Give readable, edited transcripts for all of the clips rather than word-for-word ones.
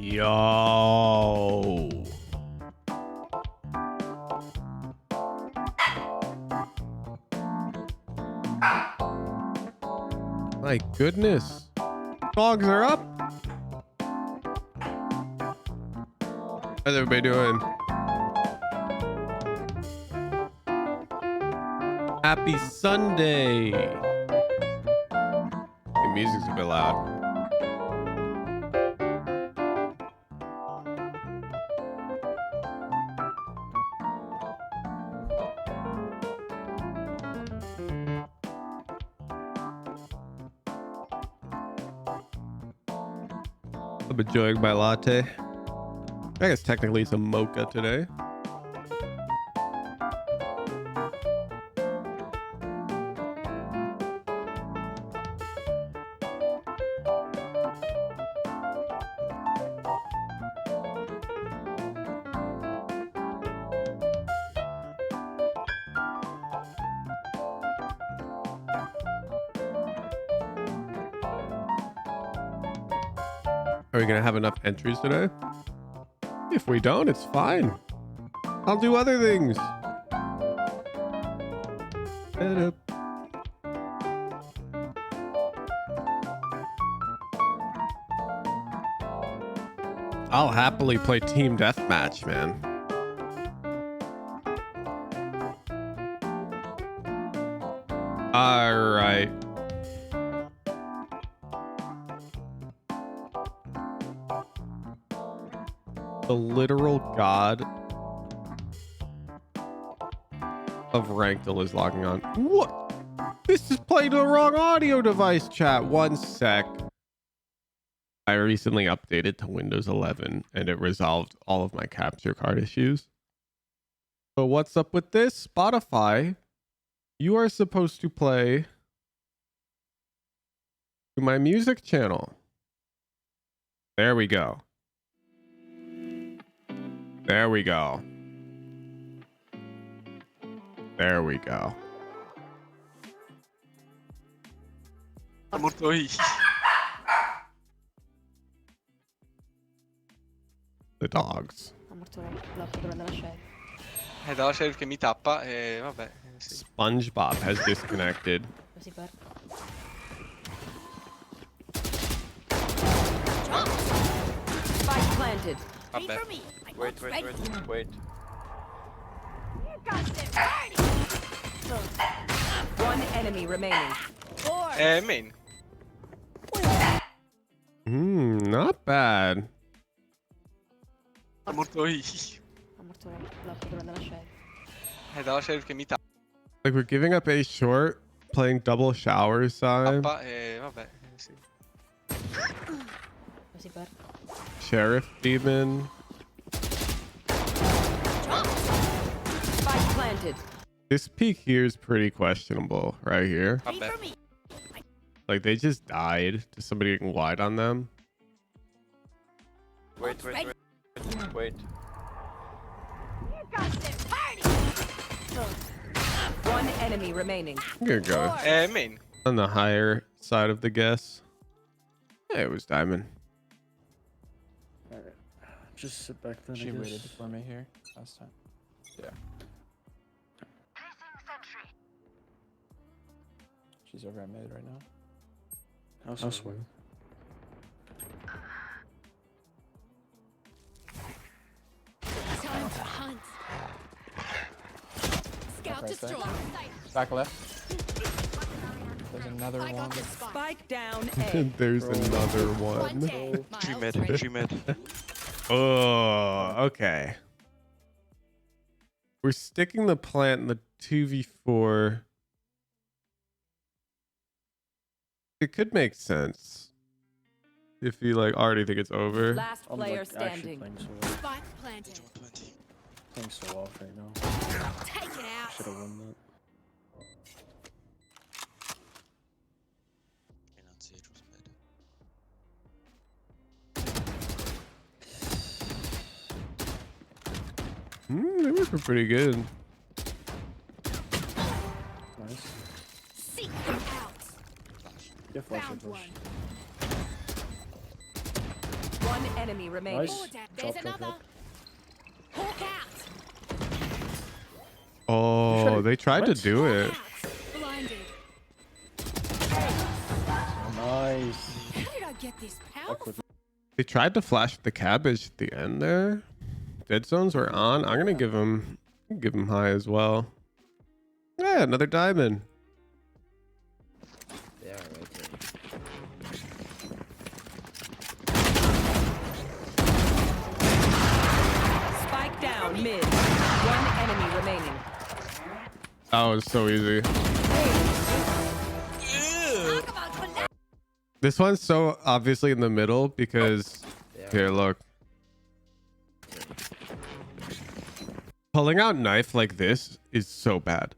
Yo. My goodness. Dogs are up. How's everybody doing? Happy Sunday. The music's a bit loud. I'm enjoying my latte. I guess technically it's a mocha today. Are we gonna have enough entries today? If we don't, it's fine. I'll do other things. I'll happily play team deathmatch, man. All right. The literal god of Rankle is logging on. What? This is playing the wrong audio device, chat. One sec. I recently updated to Windows 11 and it resolved all of my capture card issues. So what's up with this? Spotify, you are supposed to play to my music channel. There we go. There we go. There we go. The dogs. Dalla sheriff che mi tappa e vabbè. Sì. SpongeBob has disconnected. Spike planted. Vabbè. Wait. One enemy remaining. Main. Not bad. Dalla sheriff che mi tappa Like we're giving up a short, playing double showers time. e vabbè. Sì. Sheriff demon. Spike planted. This peak here is pretty questionable right here. Vabbè. Like they just died to somebody getting wide on them. Wait. One enemy remaining. I'm gonna go Main. on the higher side of the guess. Yeah, it was Diamond. Alright. Just sit back then. She waited for me here last time. Yeah. She's over at mid right now. I'll swing. Time to hunt. Scout Right destroy. there. Back left. There's another I got one. the spike. Spike down A. There's another One one. dead. G Miles, mid. right? G mid. Oh, okay. We're sticking the plant in the 2v4. It could make sense if you like already think it's over. Last I'm player like actually standing. playing so well. Spike planted. Playing so off right now. Take it out. Should have won that. They were pretty good. Nice. Seek them out. Yeah, flash Found push. one. One enemy remaining. Nice. Forward, Drop, there's drop, another. drop. Hawk out. Oh, they tried to What? do it. Hawk out. Blinded. Nice. How did I get this powerful? They tried to flash the cabbage at the end there. Dead zones were on. I'm gonna give him high as well. Yeah, another diamond. They are rotating. Spike down mid. One enemy remaining. That was so easy. Talk about collapse. This one's so obviously in the middle because They are here, look. Pulling out knife like this is so bad.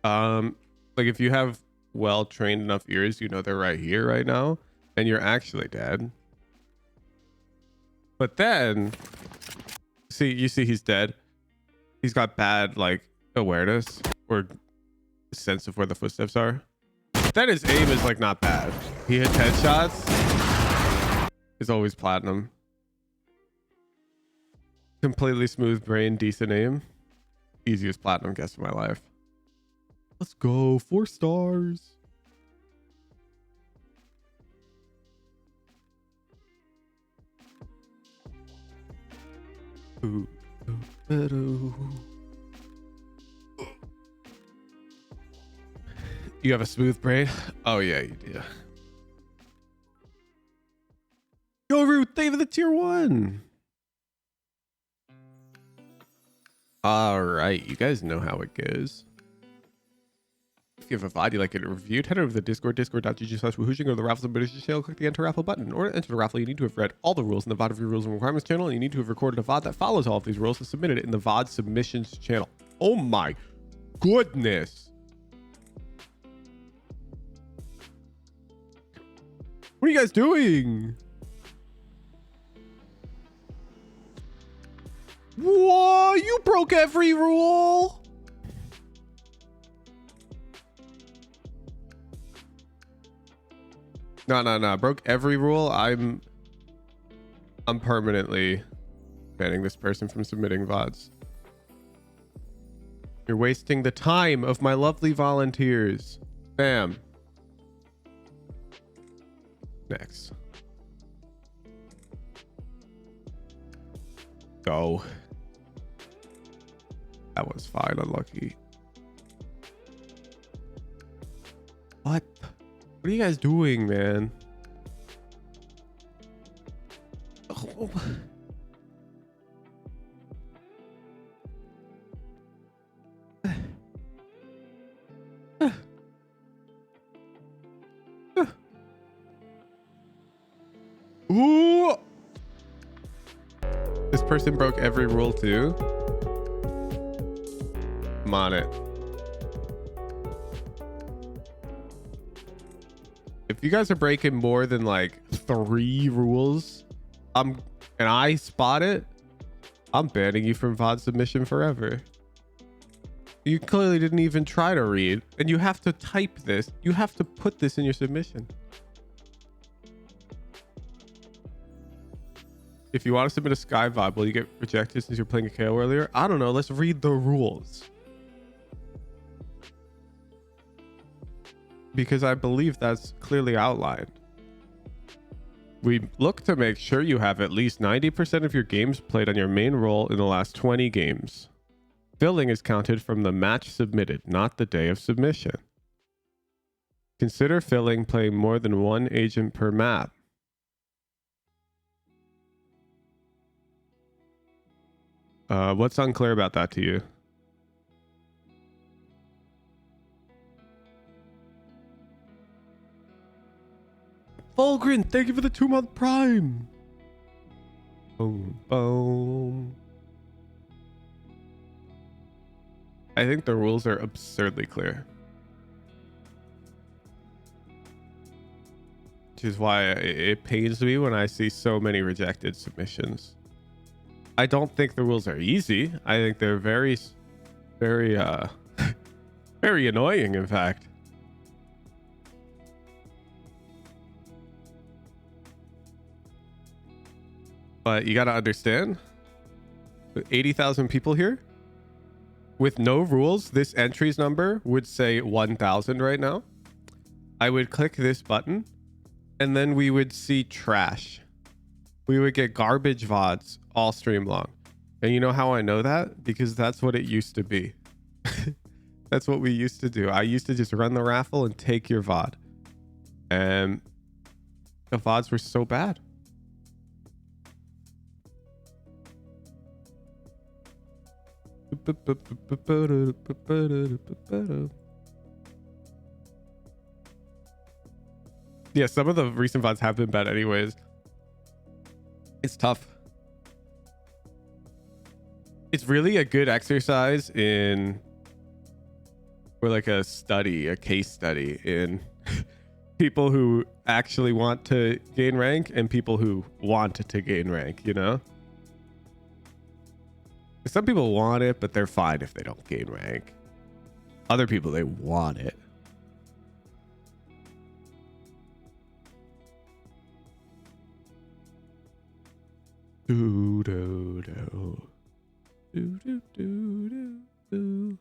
Like if you have well-trained enough ears, you know they're right here right now, and you're actually dead. But then, you see he's dead. He's got bad like awareness or sense of where the footsteps are. Then his aim is like not bad. He hits headshots. Is always platinum. Completely smooth brain, decent aim. Easiest platinum guess of my life. Let's go. 4 stars. Ooh, you have a smooth brain? Oh yeah, you do. Yo, Root, thank you for the tier 1. All right, you guys know how it goes. If you have a VOD you'd like it reviewed, head over to the Discord, discord.gg/woohoojing, or the Raffles and British channel, click the enter raffle button. In order to enter the raffle, you need to have read all the rules in the VOD Review Rules and Requirements channel, and you need to have recorded a VOD that follows all of these rules and submitted it in the VOD Submissions channel. Oh my goodness. What are you guys doing? Whoa, you broke every rule. No. Broke every rule. I'm permanently banning this person from submitting VODs. You're wasting the time of my lovely volunteers. Bam. Next. Go. That was fine. Unlucky. What? What are you guys doing, man? Oh. Ooh. This person broke every rule too. I'm on it. If you guys are breaking more than like 3 rules, and I spot it, I'm banning you from VOD submission forever. You clearly didn't even try to read, and you have to type this. You have to put this in your submission. If you want to submit a Sky VOD, will you get rejected since you're playing a KO earlier? I don't know. Let's read the rules. Because I believe that's clearly outlined. We look to make sure you have at least 90% of your games played on your main role in the last 20 games. Filling is counted from the match submitted, not the day of submission. Consider filling playing more than 1 agent per map. What's unclear about that to you? Volgren, thank you for the 2-month Prime. Boom, boom. I think the rules are absurdly clear. Which is why it pains me when I see so many rejected submissions. I don't think the rules are easy. I think they're very, very annoying, in fact. But you got to understand, 80,000 people here with no rules, this entries number would say 1,000 right now. I would click this button and then we would see trash. We would get garbage VODs all stream long. And you know how I know that? Because that's what it used to be. That's what we used to do. I used to just run the raffle and take your VOD. And the VODs were so bad. Yeah, some of the recent VODs have been bad anyways. It's tough. It's really a good exercise in, or like a study, a case study in people who actually want to gain rank and people who want to gain rank, you know? Some people want it, but they're fine if they don't gain rank. Other people, they want it. Do do do do do do do do.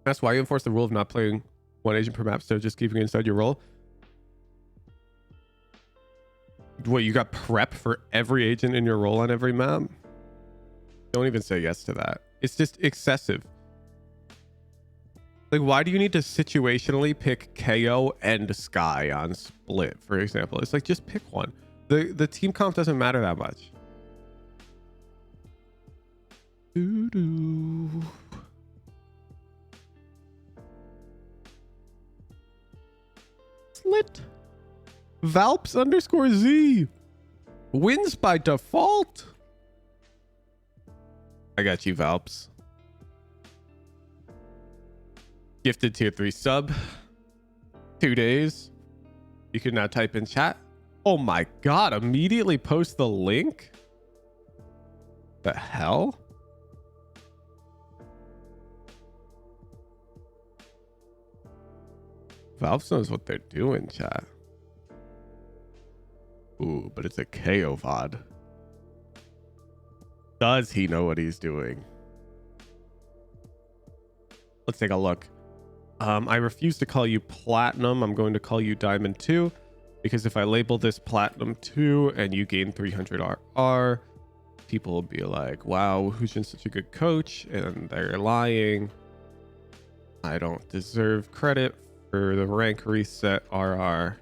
That's why you enforce the rule of not playing one agent per map, so just keeping it inside your role. What, you got prep for every agent in your role on every map? Don't even say yes to that. It's just excessive. Like, why do you need to situationally pick KO and Sky on split, for example? It's like, just pick one. The team comp doesn't matter that much. Doo-doo. Slit. Valps underscore Z wins by default. I got you, Valps. Gifted tier 3 sub. 2 days. You can now type in chat. Oh my god, immediately post the link? The hell? Valves knows what they're doing, chat. Ooh, but it's a KO VOD. Does he know what he's doing? Let's take a look. I refuse to call you Platinum. I'm going to call you Diamond 2. Because if I label this Platinum 2 and you gain 300 RR, people will be like, wow, who's been such a good coach? And they're lying. I don't deserve credit for the rank reset RR.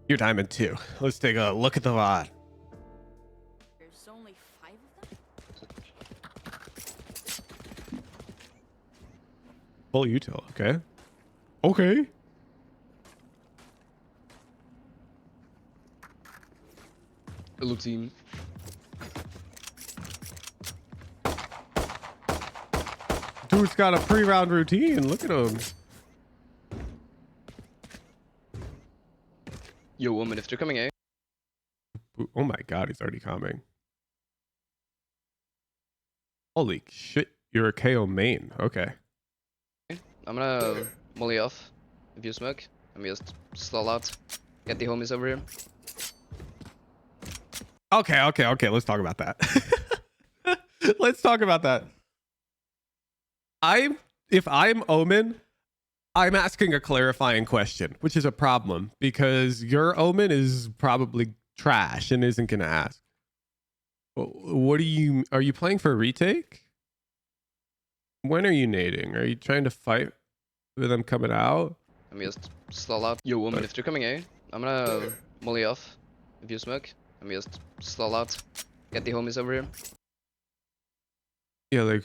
You're Diamond 2. Let's take a look at the VOD. There's only 5 of them? Full util, okay. Okay. Hello team. Dude's got a pre-round routine. Look at him. Yo woman, if they're coming out. Oh my god, he's already coming. Holy shit, you're a KO main. Okay. I'm gonna molly off if you smoke. Let me just stall out. Get the homies over here. Okay. Let's talk about that. Let's talk about that. If I'm Omen, I'm asking a clarifying question, which is a problem because your Omen is probably trash and isn't gonna ask. What are you playing for a retake? When are you nading? Are you trying to fight with them coming out? Let me just stall out. Yo woman, if they're coming out, I'm gonna molly off if you smoke. Let me just stall out. Get the homies over here. Yeah, like,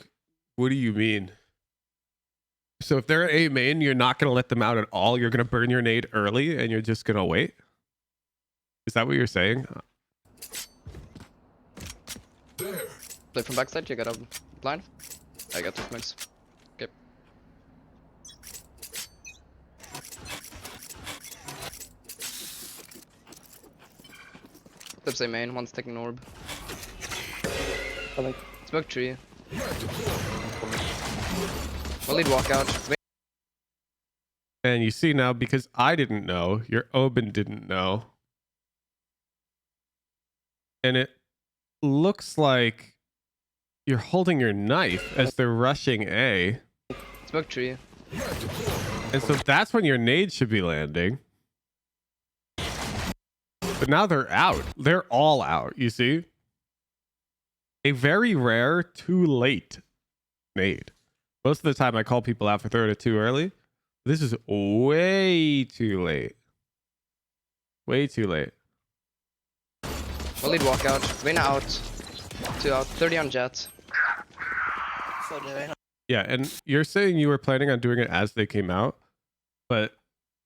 what do you mean? So if they're A main, you're not going to let them out at all? You're going to burn your nade early and you're just going to wait? Is that what you're saying? Play from backside, you got a blind? I got 2 smokes. Okay. Flips A main, one's taking orb. Smoke tree. One lead walkout. And you see now, because I didn't know, your Oben didn't know. And it looks like you're holding your knife as they're rushing A. Smoke tree. And so that's when your nade should be landing. But now they're out. They're all out, you see? A very rare too late nade. Most of the time I call people out for throwing it too early. This is way too late. Way too late. We'll lead walkout. Reyna out. 2 out. 30 on jet. Yeah, and you're saying you were planning on doing it as they came out, but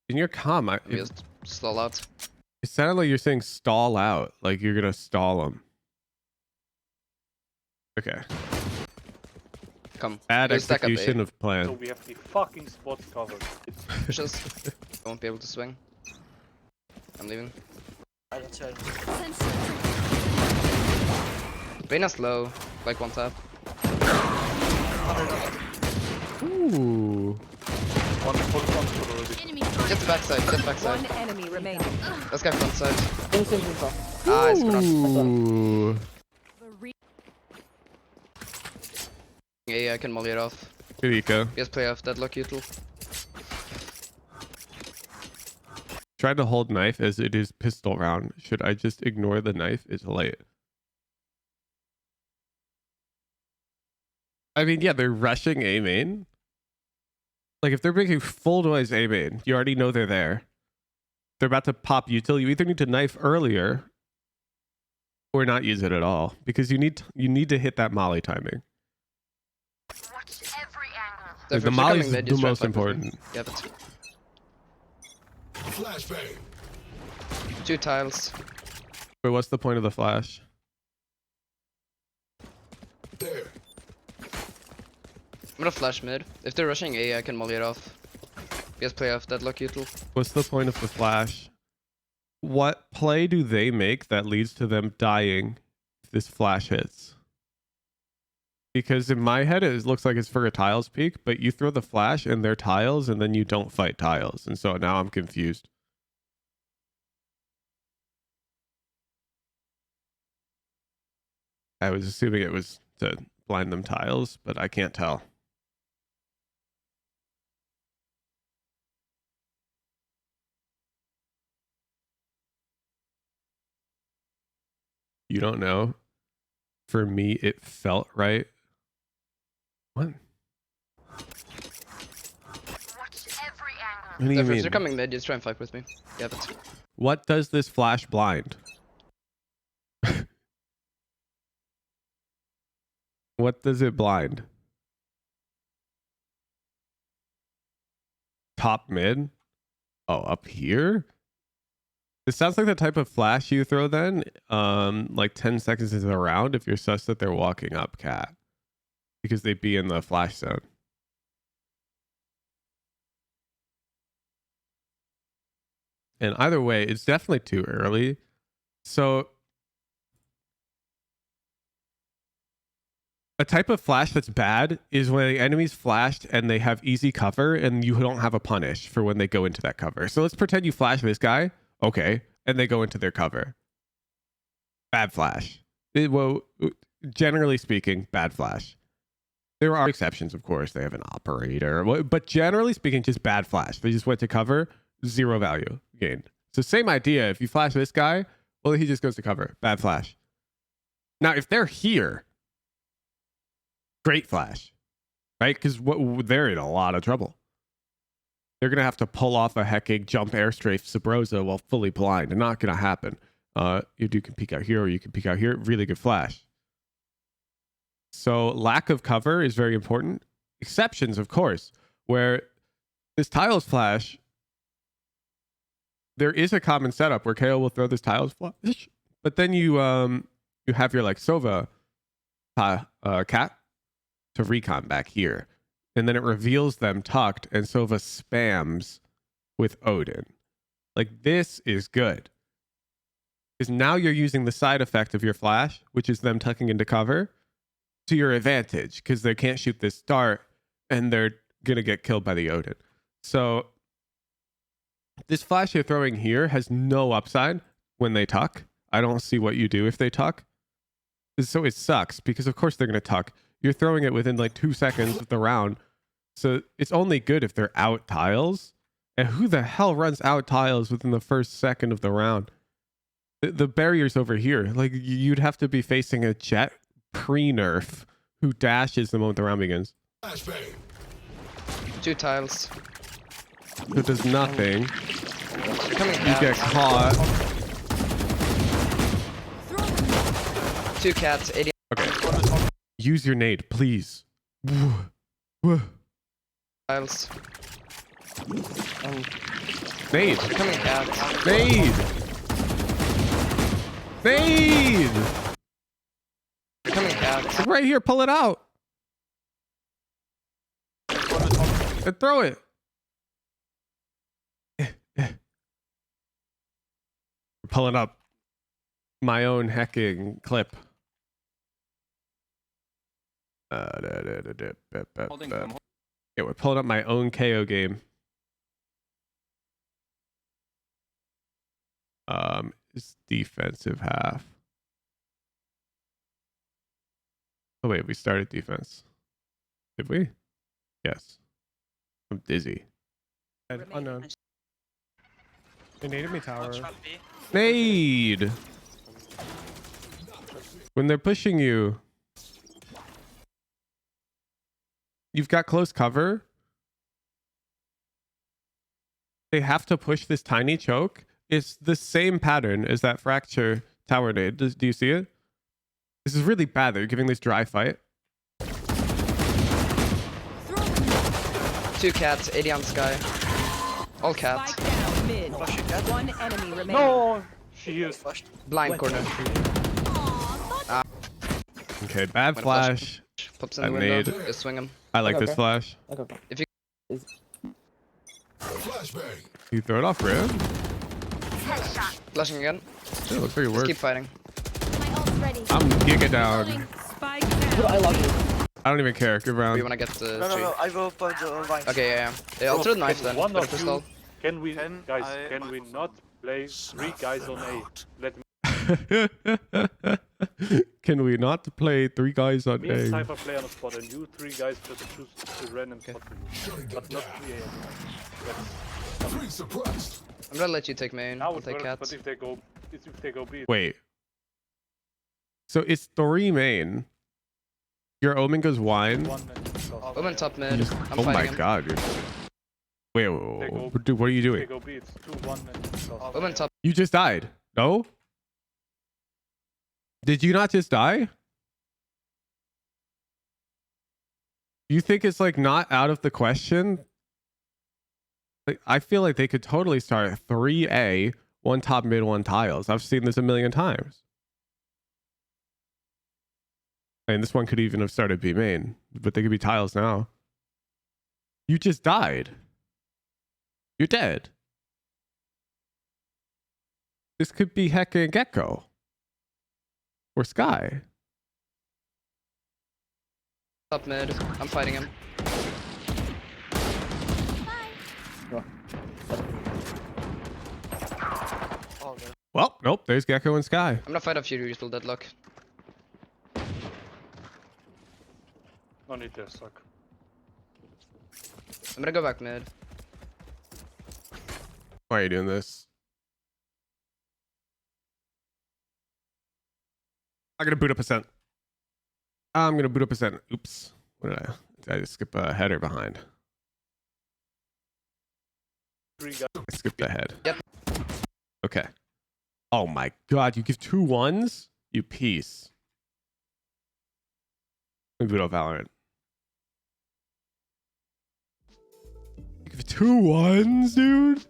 in your comm, We just stall out. it sounded like you're saying stall out, like you're gonna stall them. Okay. Come. Bad Go stack up execution A. of plan. So we have the fucking spots covered. Push us. I won't be able to swing. I'm leaving. Reyna's low. Like 1 tap. Ooh. One full control already. Enemy Get the backside. Get the One backside. enemy remaining. Let's go front side. Info. Ah, it's not. Ooh. Yeah, I can molly it off. Good eco. Yes, play off deadlock util. Try to hold knife as it is pistol round. Should I just ignore the knife? It's late. I mean, yeah, they're rushing A main. Like, if they're making full noise A main, you already know they're there. They're about to pop util. You either need to knife earlier or not use it at all, because you need to hit that molly timing. So if The you're molly's coming mid, the just try most and fight with me. important. Yeah, but 2 tiles. But what's the point of the flash? I'm gonna flash mid. If they're rushing A, I can molly it off. Yes, play off deadlock util. What's the point of the flash? What play do they make that leads to them dying if this flash hits? Because in my head, it looks like it's for a tiles peak, but you throw the flash and they're tiles, and then you don't fight tiles. And so now I'm confused. I was assuming it was to blind them tiles, but I can't tell. You don't know? For me, it felt right. What? What do you So if mean? they're coming mid, just try and fight with me. Yeah, but What does this flash blind? What does it blind? Top mid? Oh, up here? This sounds like the type of flash you throw then, like 10 seconds into the round if you're sus that they're walking up cat. Because they'd be in the flash zone. And either way, it's definitely too early. So a type of flash that's bad is when the enemy's flashed and they have easy cover and you don't have a punish for when they go into that cover. So let's pretend you flash this guy. Okay. And they go into their cover. Bad flash. Well, generally speaking, bad flash. There are exceptions, of course. They have an operator. But generally speaking, just bad flash. They just went to cover. 0 value gained. So same idea. If you flash this guy, well, he just goes to cover. Bad flash. Now, if they're here, great flash, right? Because they're in a lot of trouble. They're going to have to pull off a hecking jump airstrafe Sabrosa while fully blind. Not going to happen. You can peek out here or you can peek out here. Really good flash. So lack of cover is very important. Exceptions, of course, where this tiles flash, there is a common setup where KO will throw this tiles flash, but then you have your like Sova cat to recon back here. And then it reveals them tucked, and Sova spams with Odin. Like, this is good. Because now you're using the side effect of your flash, which is them tucking into cover, to your advantage. Because they can't shoot this dart, and they're going to get killed by the Odin. So This flash you're throwing here has no upside when they tuck. I don't see what you do if they tuck. So it sucks because of course they're going to tuck. You're throwing it within like 2 seconds of the round. So it's only good if they're out tiles. And who the hell runs out tiles within the first second of the round? The barrier's over here. Like you'd have to be facing a jet pre-nerf who dashes the moment the round begins. 2 tiles. So it does nothing. Coming You cat. get caught. 2 cats. 80. Okay. Use your nade, please. Tiles. Nade. Coming cat. Nade. Nade. Coming cat. It's right here. Pull it out. And throw it. Pulling up my own hacking clip. Yeah, we're pulling up my own KO game. It's defensive half. Oh wait, we started defense. Did we? Yes. I'm dizzy. Unknown. They needed me tower. Nade! When they're pushing you, you've got close cover. They have to push this tiny choke. It's the same pattern as that fracture tower nade. Do you see it? This is really bad that you're giving this dry fight. 2 cats. 80 on sky. All cats. Spike down mid. One enemy remaining. No! She is. Blind corner. Okay, bad When a flash. Pops in the I window. made- Just swing him. I like Okay. this flash. Okay. If you You throw it off rib. flashing again, Yeah, looks like it just works. keep fighting. My ult's ready. I'm giga down. Spike down. I don't even care. Good We round. wanna get the No, tree. I will put the vines. Okay, yeah. I'll throw the knife then. One Better of for you, stall. can we, Can guys, I- can we not play 3 guys on A? Let me, Can we not play 3 guys on me and A? Cypher play on a spot, and you 3 guys just choose a random spot for you. But not 3 A. I'm gonna let you take main. Now I'll it take works, cats. but if they go B, Wait. So it's 3 main. Your Omen goes wine. 1 and Omen top mid. Just- I'm oh my fighting him. god, dude. Wait, dude, what are you If they doing? go B, it's 2-1 and Omen top. You just died. No? Did you not just die? You think it's like not out of the question? Like, I feel like they could totally start 3A, 1 top, mid, 1 tiles. I've seen this a million times. And this one could even have started B main, but they could be tiles now. You just died. You're dead. This could be Hecka and Gecko. Or Sky. Top mid. I'm fighting him. Oh, good. Well, nope, there's Gecko and Sky. I'm gonna fight off you, useful deadlock. no need to suck. I'm gonna go back mid. Why are you doing this? I'm gonna boot up Ascent. I'm gonna boot up Ascent. Oops. What did I? Did I just skip a header behind? 3 guys. I skipped ahead. Yep. Okay. Oh my god, you give 2 1s? You piece. Let me boot up Valorant. You give 2 1s, dude?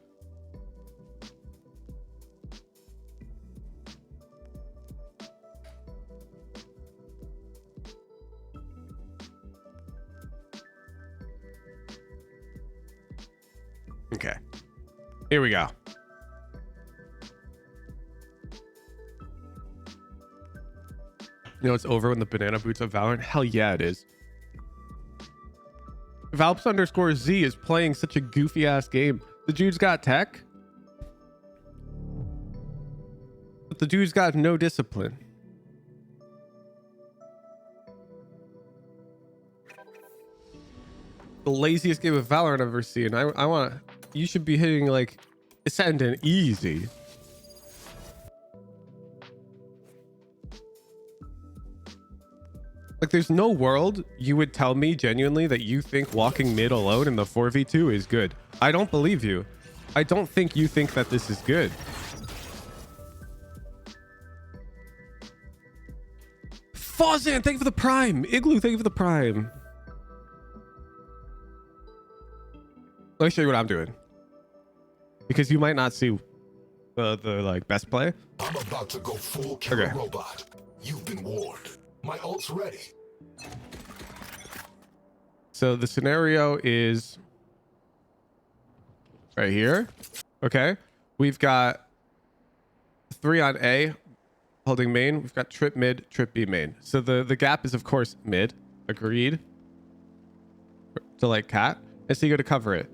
Okay. Here we go. You know it's over when the banana boots of Valorant? Hell yeah, it is. Valps_Z is playing such a goofy ass game. The dude's got tech. But the dude's got no discipline. The laziest game of Valorant I've ever seen. I want... You should be hitting, like, Ascendant easy. Like, there's no world you would tell me genuinely that you think walking mid alone in the 4v2 is good. I don't believe you. I don't think you think that this is good. Fawzan, thank you for the prime. Igloo, thank you for the prime. Let me show you what I'm doing. Because you might not see the like best play. I'm about to go full killer robot. You've been warned. My ult's ready. So the scenario is right here. Okay. We've got 3 on A holding main. We've got trip mid, trip B main. So the gap is of course mid. Agreed. To like cat. And so you go to cover it.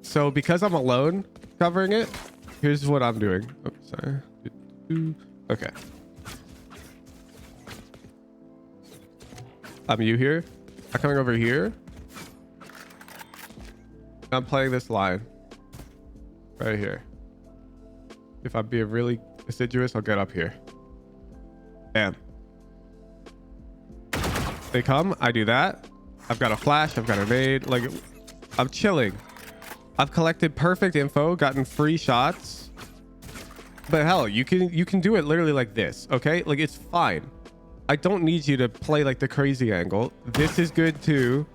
So because I'm alone covering it, here's what I'm doing. Oh, sorry. Okay. I'm you here. I'm coming over here. I'm playing this line right here. If I'm being really assiduous, I'll get up here. Bam. They come. I do that. I've got a flash. I've got a nade. Like, I'm chilling. I've collected perfect info, gotten free shots. But hell, you can do it literally like this, okay? Like, it's fine. I don't need you to play like the crazy angle. This is good too.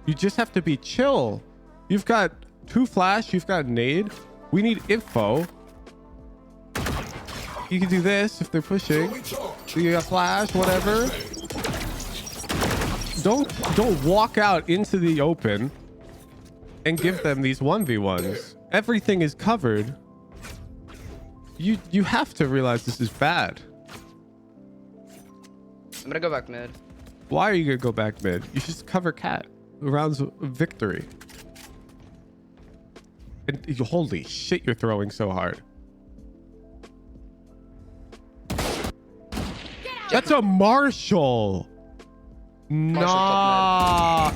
You just have to be chill. You've got 2 flash, you've got nade. We need info. You can do this if they're pushing. You got flash, whatever. Don't walk out into the open and give them these 1v1s. Everything is covered. You have to realize this is bad. I'm gonna go back mid. Why are you gonna go back mid? You should cover cat. Rounds of victory. And holy shit, you're throwing so hard. That's a Marshall. Nah.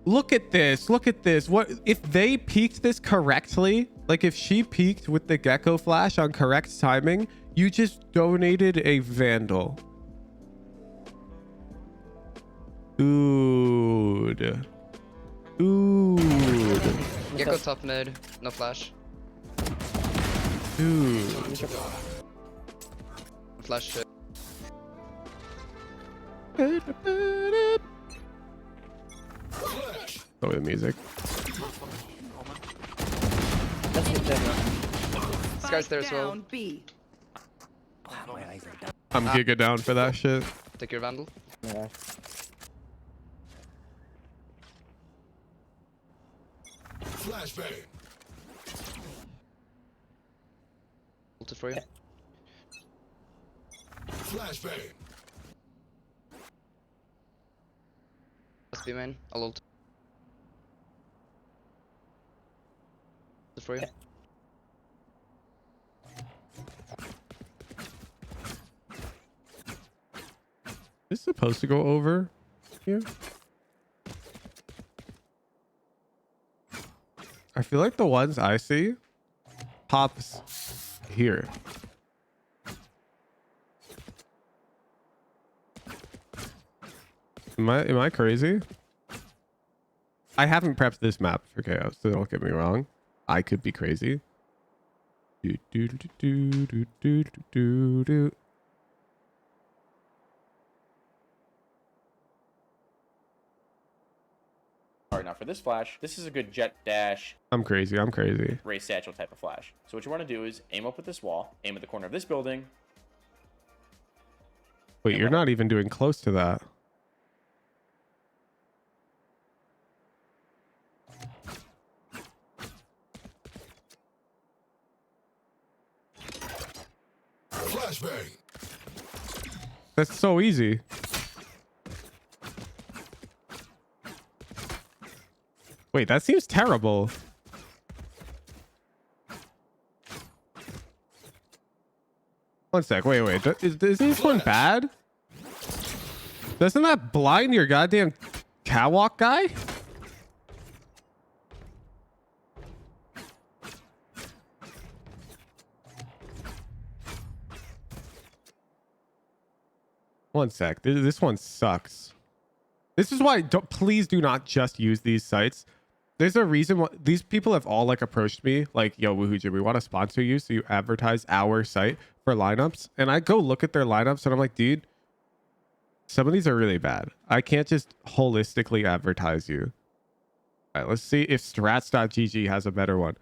Look at this. Look at this. What if they peeked this correctly? Like if she peeked with the gecko flash on correct timing, you just donated a Vandal. Dude. Dude. Gecko top mid, no flash. Dude. Flash shit. Oh, the music. This guy's there as well. Down B. I'm giga down for that shit. Take your Vandal. Yeah. Flashbang. Ulted for you. Flashbang. Let's be main. I'll ult. Ulted for you. Is this supposed to go over here? I feel like the ones I see pops here. Am I crazy? I haven't prepped this map for chaos, so don't get me wrong. I could be crazy. Do do do do do do do do. Alright, now for this flash, this is a good jet dash I'm crazy. I'm crazy. ray satchel type of flash. So what you want to do is aim up at this wall, aim at the corner of this building. Wait, you're not even doing close to that. Flashbang. That's so easy. Wait, that seems terrible. One sec. Wait. Is this one bad? Doesn't that blind your goddamn catwalk guy? One sec. This one sucks. This is why please do not just use these sites. There's a reason why these people have all like approached me like, yo, Woohooja, we want to sponsor you. So you advertise our site for lineups. And I go look at their lineups and I'm like, dude, some of these are really bad. I can't just holistically advertise you. All right, let's see if strats.gg has a better one.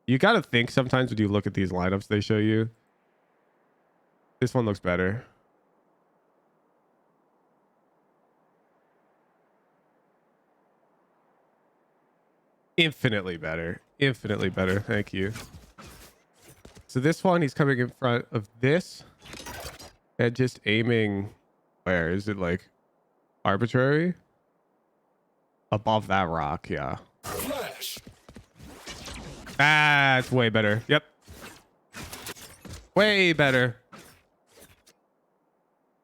You got to think sometimes when you look at these lineups they show you. This one looks better. Infinitely better. Infinitely better. Thank you. So this one, he's coming in front of this and just aiming. Where is it? Like arbitrary? Above that rock. Yeah. Flash. That's way better. Yep. Way better.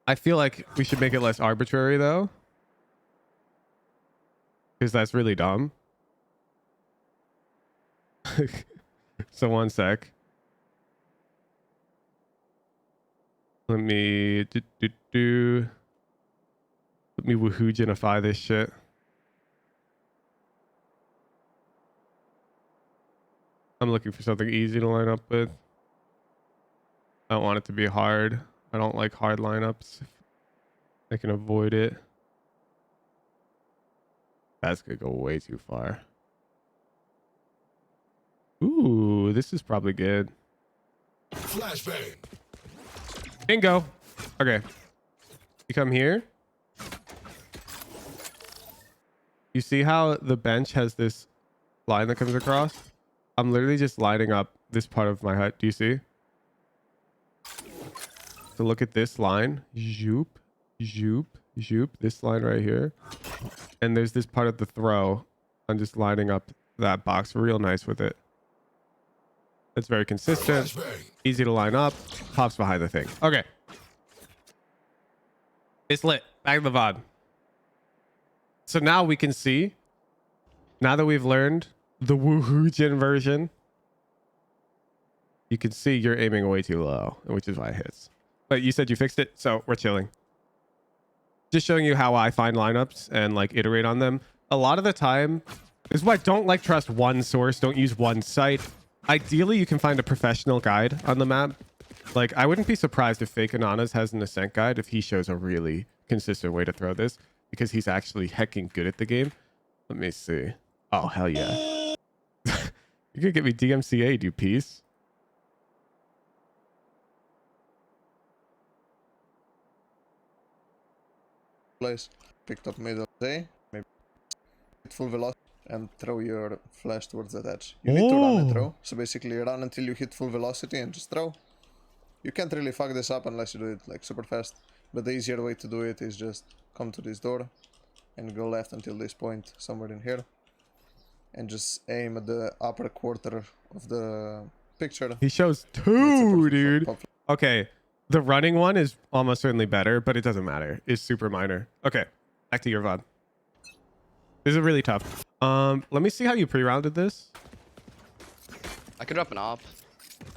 I feel like we should make it less arbitrary though, because that's really dumb. So one sec. Let me let me Woohoojanify this shit. I'm looking for something easy to line up with. I don't want it to be hard. I don't like hard lineups. I can avoid it. That's gonna go way too far. Ooh, this is probably good. Flashbang. Bingo. Okay. You come here. You see how the bench has this line that comes across? I'm literally just lining up this part of my hut. Do you see? So look at this line. Zoop, zoop, zoop. This line right here. And there's this part of the throw. I'm just lining up that box real nice with it. It's very consistent. Flashbang. Easy to line up. Pops behind the thing. Okay. It's lit. Back to the VOD. So now we can see, now that we've learned the Woohoojan version, you can see you're aiming way too low, which is why it hits. But you said you fixed it, so we're chilling. Just showing you how I find lineups and like iterate on them. A lot of the time, this is why I don't like trust one source. Don't use one site. Ideally, you can find a professional guide on the map. Like, I wouldn't be surprised if Fake Ananas has an Ascent guide if he shows a really consistent way to throw this, because he's actually hecking good at the game. Let me see. Oh, hell yeah. You could get me DMCA, you piece. Place. Picked up middle A. Maybe full velocity and throw your flash towards that edge. You need to run and throw. So basically run until you hit full velocity and just throw. You can't really fuck this up unless you do it like super fast. But the easier way to do it is just come to this door and go left until this point, somewhere in here. And just aim at the upper quarter of the picture. He shows two, dude. Okay. The running one is almost certainly better, but it doesn't matter. It's super minor. Okay. Back to your VOD. This is really tough. Let me see how you pre-rounded this. I could drop an op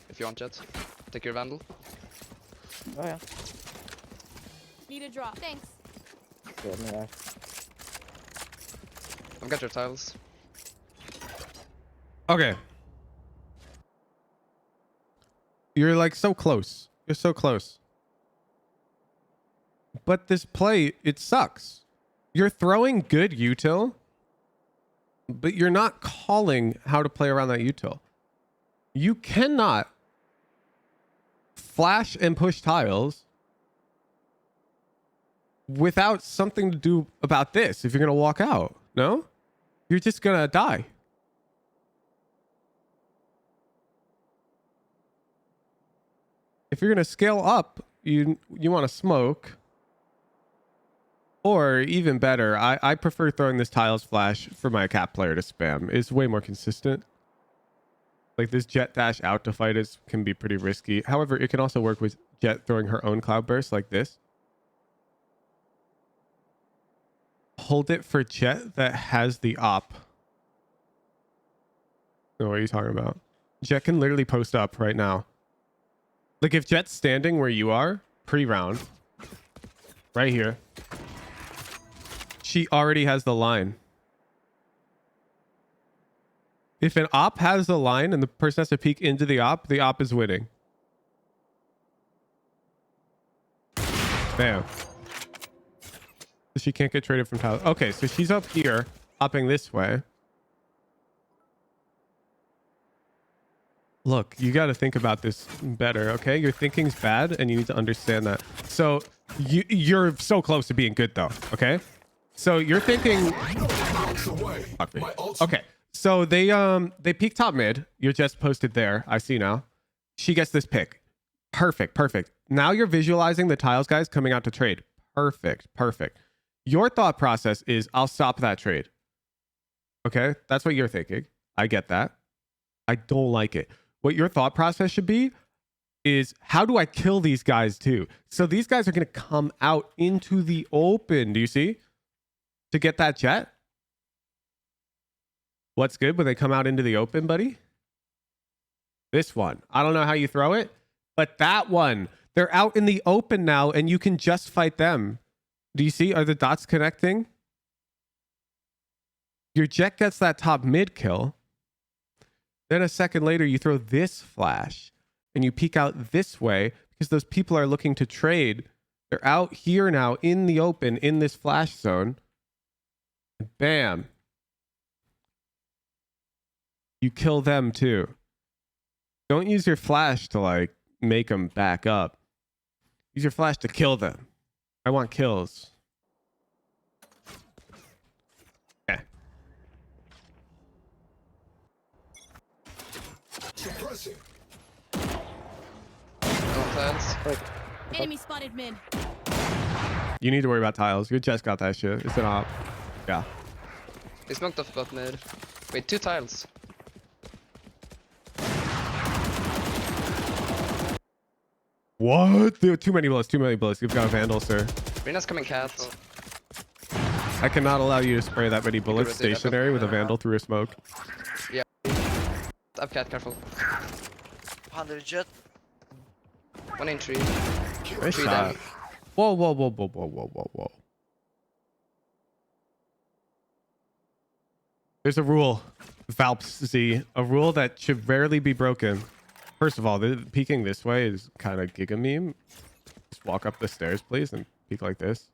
if you want, Jet. Take your Vandal. Oh yeah. Need a drop. Thanks. Good, yeah. I've got your tiles. Okay. You're like so close. You're so close. But this play, it sucks. You're throwing good util, but you're not calling how to play around that util. You cannot flash and push tiles without something to do about this if you're going to walk out. No? You're just going to die. If you're going to scale up, you want to smoke. Or even better, I prefer throwing this tiles flash for my cap player to spam. It's way more consistent. Like this Jet dash out to fight is can be pretty risky. However, it can also work with Jet throwing her own cloud burst like this. Hold it for Jet that has the op. No, what are you talking about? Jet can literally post up right now. Like if Jet's standing where you are, pre-round, right here, she already has the line. If an op has the line and the person has to peek into the op is winning. Bam. She can't get traded from tiles. Okay, so she's up here, hopping this way. Look, you got to think about this better, okay? Your thinking's bad, and you need to understand that. So you're so close to being good, though, okay? So you're thinking... Okay, so they peek top mid. You're just posted there. I see now. She gets this pick. Perfect. Now you're visualizing the tiles guys coming out to trade. Perfect. Your thought process is, I'll stop that trade. Okay? That's what you're thinking. I get that. I don't like it. What your thought process should be is, how do I kill these guys too? So these guys are going to come out into the open. Do you see? To get that Jet. What's good when they come out into the open, buddy? This one. I don't know how you throw it, but that one. They're out in the open now, and you can just fight them. Do you see? Are the dots connecting? Your Jet gets that top mid kill. Then a second later, you throw this flash and you peek out this way because those people are looking to trade. They're out here now in the open in this flash zone. Bam. You kill them too. Don't use your flash to like make them back up. Use your flash to kill them. I want kills. Yeah. Enemy spotted mid. You need to worry about tiles. You just got that shit. It's an op. Yeah. They smoked off bot mid. Wait, 2 tiles. What? Dude, too many bullets. You've got a Vandal, sir. Rena's coming cat. I cannot allow you to spray that many bullets stationary with a Vandal through a smoke. Yeah. Up cat, careful. 100 Jet. 1 in 3. Nice 3 shot. down. Whoa. There's a rule, Valps Z, a rule that should rarely be broken. First of all, peeking this way is kind of giga meme. Just walk up the stairs, please, and peek like this.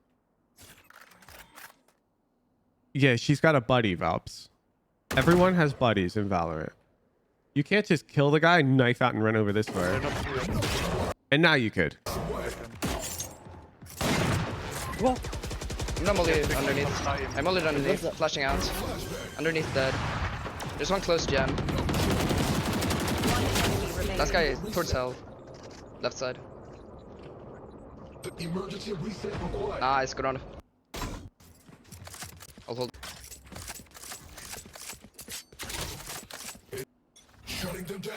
Yeah, she's got a buddy, Valps. Everyone has buddies in Valorant. You can't just kill the guy, knife out, and run over this way. And now you could. Whoa. I'm not molly underneath. I'm molly underneath, flashing out. Underneath dead. There's one close jam. Last guy towards hell. Left side. Nice, good on. I'll hold. Shutting them down.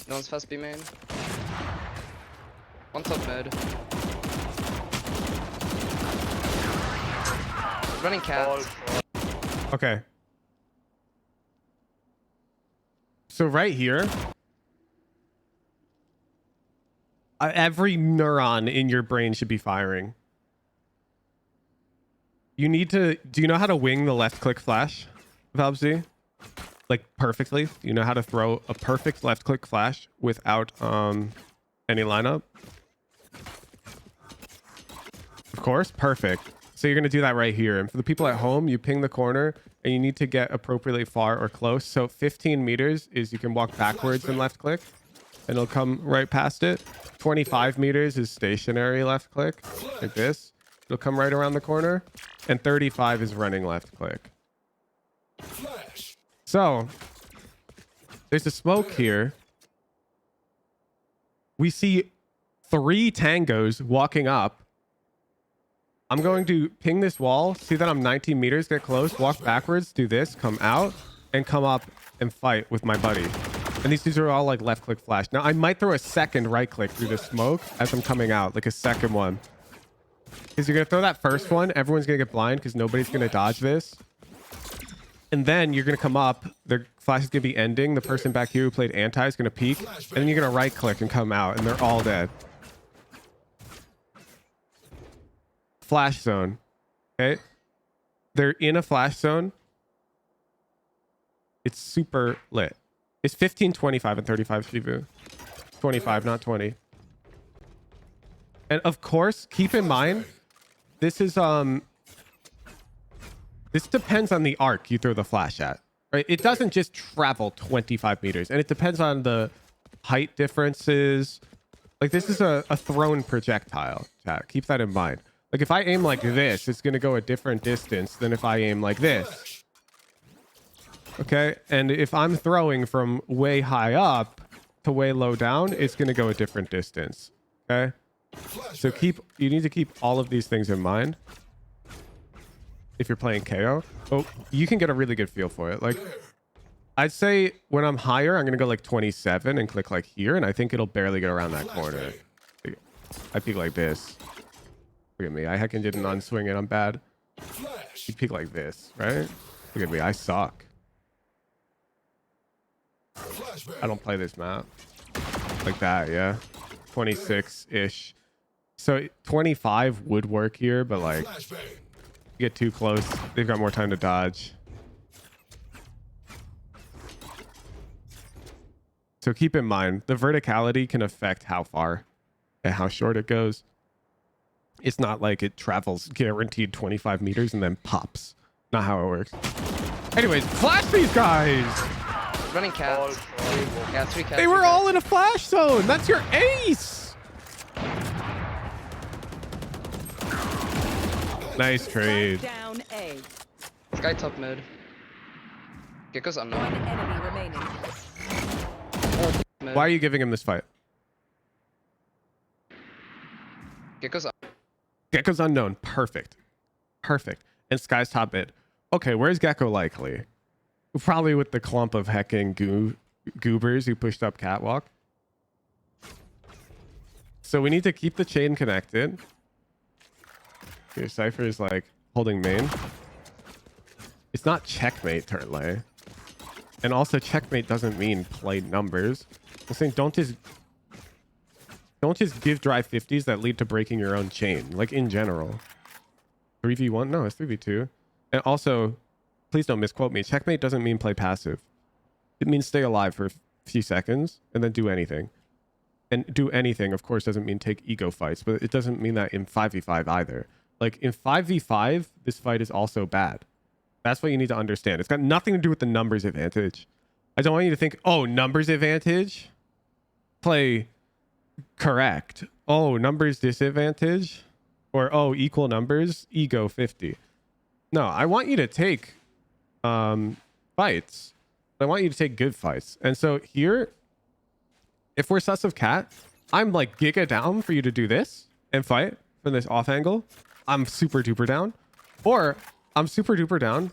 No one's fast B main. One top mid. Running cat. Okay. So right here, every neuron in your brain should be firing. You need to... Do you know how to wing the left click flash, Valbz? Like perfectly? Do you know how to throw a perfect left click flash without any lineup? Of course, perfect. So you're going to do that right here. And for the people at home, you ping the corner and you need to get appropriately far or close. So 15 meters is you can walk backwards and left click and it'll come right past it. 25 meters is stationary left click like this. It'll come right around the corner. And 35 is running left click. So there's a smoke here. We see 3 tangos walking up. I'm going to ping this wall, see that I'm 19 meters, get close, walk backwards, do this, come out, and come up and fight with my buddy. And these dudes are all like left click flash. Now I might throw a second right click through the smoke as I'm coming out, like a second one. Because you're going to throw that first one, everyone's going to get blind because nobody's going to dodge this. And then you're going to come up, their flash is going to be ending. The person back here who played anti is going to peek. And then you're going to right click and come out and they're all dead. Flash zone. Okay. They're in a flash zone. It's super lit. It's 15, 25, and 35 Shivu. 25, not 20. And of course, keep in mind, this is this depends on the arc you throw the flash at, right? It doesn't just travel 25 meters, and it depends on the height differences. Like this is a thrown projectile, chat. Keep that in mind. Like if I aim like this, it's gonna go a different distance than if I aim like this. Okay, and if I'm throwing from way high up to way low down, it's gonna go a different distance. Okay. So you need to keep all of these things in mind if you're playing KO. Oh, you can get a really good feel for it. Like I'd say when I'm higher, I'm going to go like 27 and click like here. And I think it'll barely get around that corner. I peek like this. Look at me. I heckin' didn't unswing it. I'm bad. You peek like this, right? Look at me. I suck. I don't play this map. Like that, yeah. 26-ish. So 25 would work here, but like you get too close, they've got more time to dodge. So keep in mind, the verticality can affect how far and how short it goes. It's not like it travels guaranteed 25 meters and then pops. Not how it works. Anyways, flash these guys! Running cats. Yeah, 3 cats. They were all in a flash zone. That's your ace! Nice trade. Down A. Sky top mid. Gecko's One unknown. enemy remaining. Mid. Why are you giving him this fight? Gecko's Gecko's unknown. Perfect. Perfect. And Sky's top mid. Okay, where's Gecko likely? Probably with the clump of hecking goobers who pushed up catwalk. So we need to keep the chain connected. Your Cypher is like holding main. It's not checkmate turn lane. And also checkmate doesn't mean play numbers. I'm saying don't just give dry 50s that lead to breaking your own chain. Like in general. 3v1? No, it's 3v2. And also, please don't misquote me. Checkmate doesn't mean play passive. It means stay alive for a few seconds and then do anything. And do anything, of course, doesn't mean take ego fights, but it doesn't mean that in 5v5 either. Like in 5v5, this fight is also bad. That's what you need to understand. It's got nothing to do with the numbers advantage. I don't want you to think, oh, numbers advantage, play correct. Oh, numbers disadvantage, or oh, equal numbers, ego 50. No, I want you to take fights. I want you to take good fights. And so here, if we're sus of cat, I'm like giga down for you to do this and fight from this off angle. I'm super duper down. Or I'm super duper down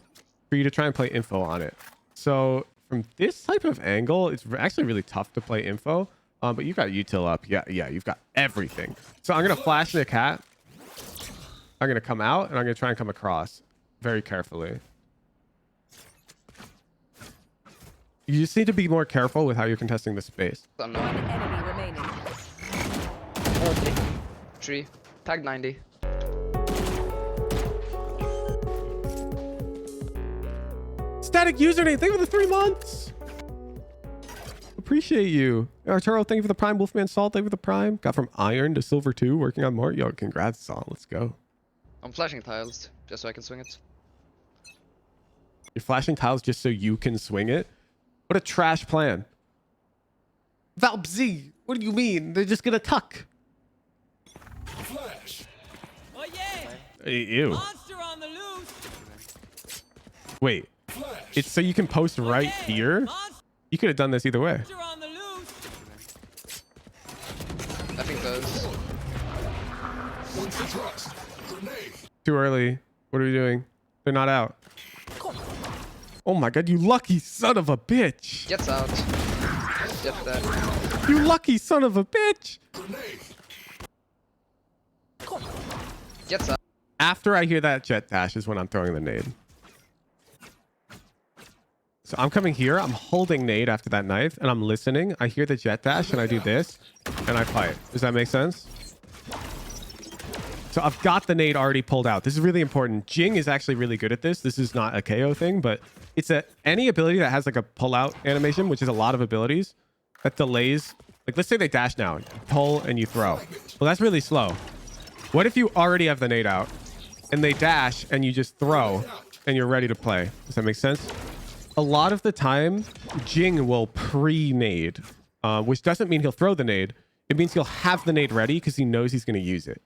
for you to try and play info on it. So from this type of angle, it's actually really tough to play info. But you've got util up. Yeah, you've got everything. So I'm going to flash the cat. I'm going to come out and I'm going to try and come across very carefully. You just need to be more careful with how you're contesting the space. One enemy remaining. 3. Tag 90. Static username. Thank you for the 3 months. Appreciate you. Arturo, thank you for the prime. Wolfman Salt, thank you for the prime. Got from Iron to Silver 2. Working on more. Yo, congrats, Salt. Let's go. I'm flashing tiles just so I can swing it. You're flashing tiles just so you can swing it? What a trash plan. Valp Z, what do you mean? They're just gonna tuck. Flash. Oh yeah. Ew. Monster on the loose. Wait. It's so you can post right here? You could have done this either way. Monster on the loose. I think those. What's the trust? Grenade. Too early. What are we doing? They're not out. Oh my god, you lucky son of a bitch. Jets out. Jet dead. You lucky son of a bitch. Jets out. After I hear that jet dash is when I'm throwing the nade. So I'm coming here. I'm holding nade after that knife and I'm listening. I hear the jet dash and I do this and I fight. Does that make sense? So I've got the nade already pulled out. This is really important. Jing is actually really good at this. This is not a KO thing, but it's any ability that has like a pull out animation, which is a lot of abilities that delays. Like let's say they dash now, you pull and you throw. Well, that's really slow. What if you already have the nade out and they dash and you just throw and you're ready to play? Does that make sense? A lot of the time, Jing will pre-nade, which doesn't mean he'll throw the nade. It means he'll have the nade ready because he knows he's going to use it.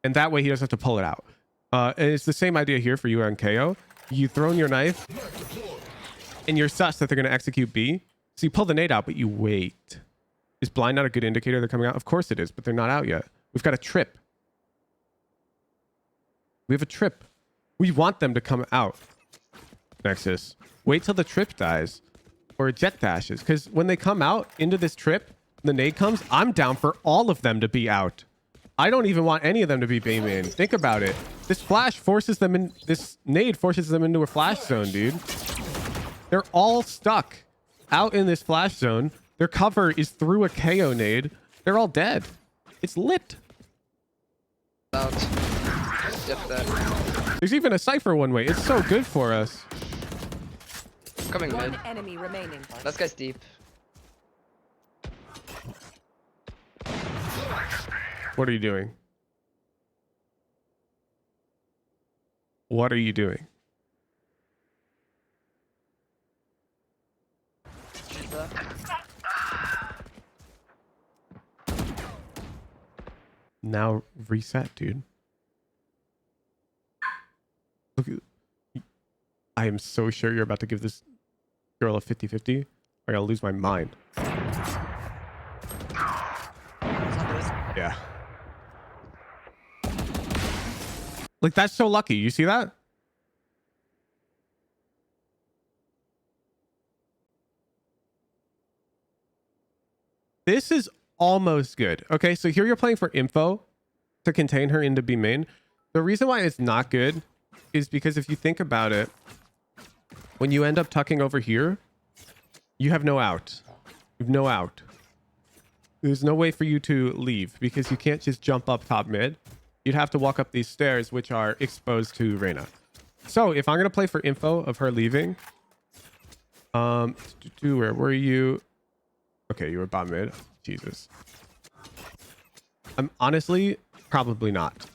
And that way he doesn't have to pull it out. And it's the same idea here for you on KO. You throw in your knife and you're sus that they're going to execute B. So you pull the nade out, but you wait. Is blind not a good indicator they're coming out? Of course it is, but they're not out yet. We've got a trip. We have a trip. We want them to come out. Nexus. Wait till the trip dies or jet dashes. Because when they come out into this trip, the nade comes, I'm down for all of them to be out. I don't even want any of them to be B main. Think about it. This flash forces them in. This nade forces them into a flash zone, dude. They're all stuck out in this flash zone. Their cover is through a KO nade. They're all dead. It's lit. Out. Jet dead. There's even a cypher one way. It's so good for us. Coming One mid. enemy remaining. Last guy's deep. What are you doing? What are you doing? Now reset, dude. Look at, I am so sure you're about to give this girl a 50-50. I gotta lose my mind. Yeah. Like, that's so lucky. You see that? This is almost good. Okay, so here you're playing for info to contain her into B main. The reason why it's not good is because if you think about it, when you end up tucking over here, you have no out. You have no out. There's no way for you to leave because you can't just jump up top mid. You'd have to walk up these stairs, which are exposed to Reyna. So if I'm going to play for info of her leaving, where were you? Okay, you were bot mid. Jesus. I'm honestly probably not.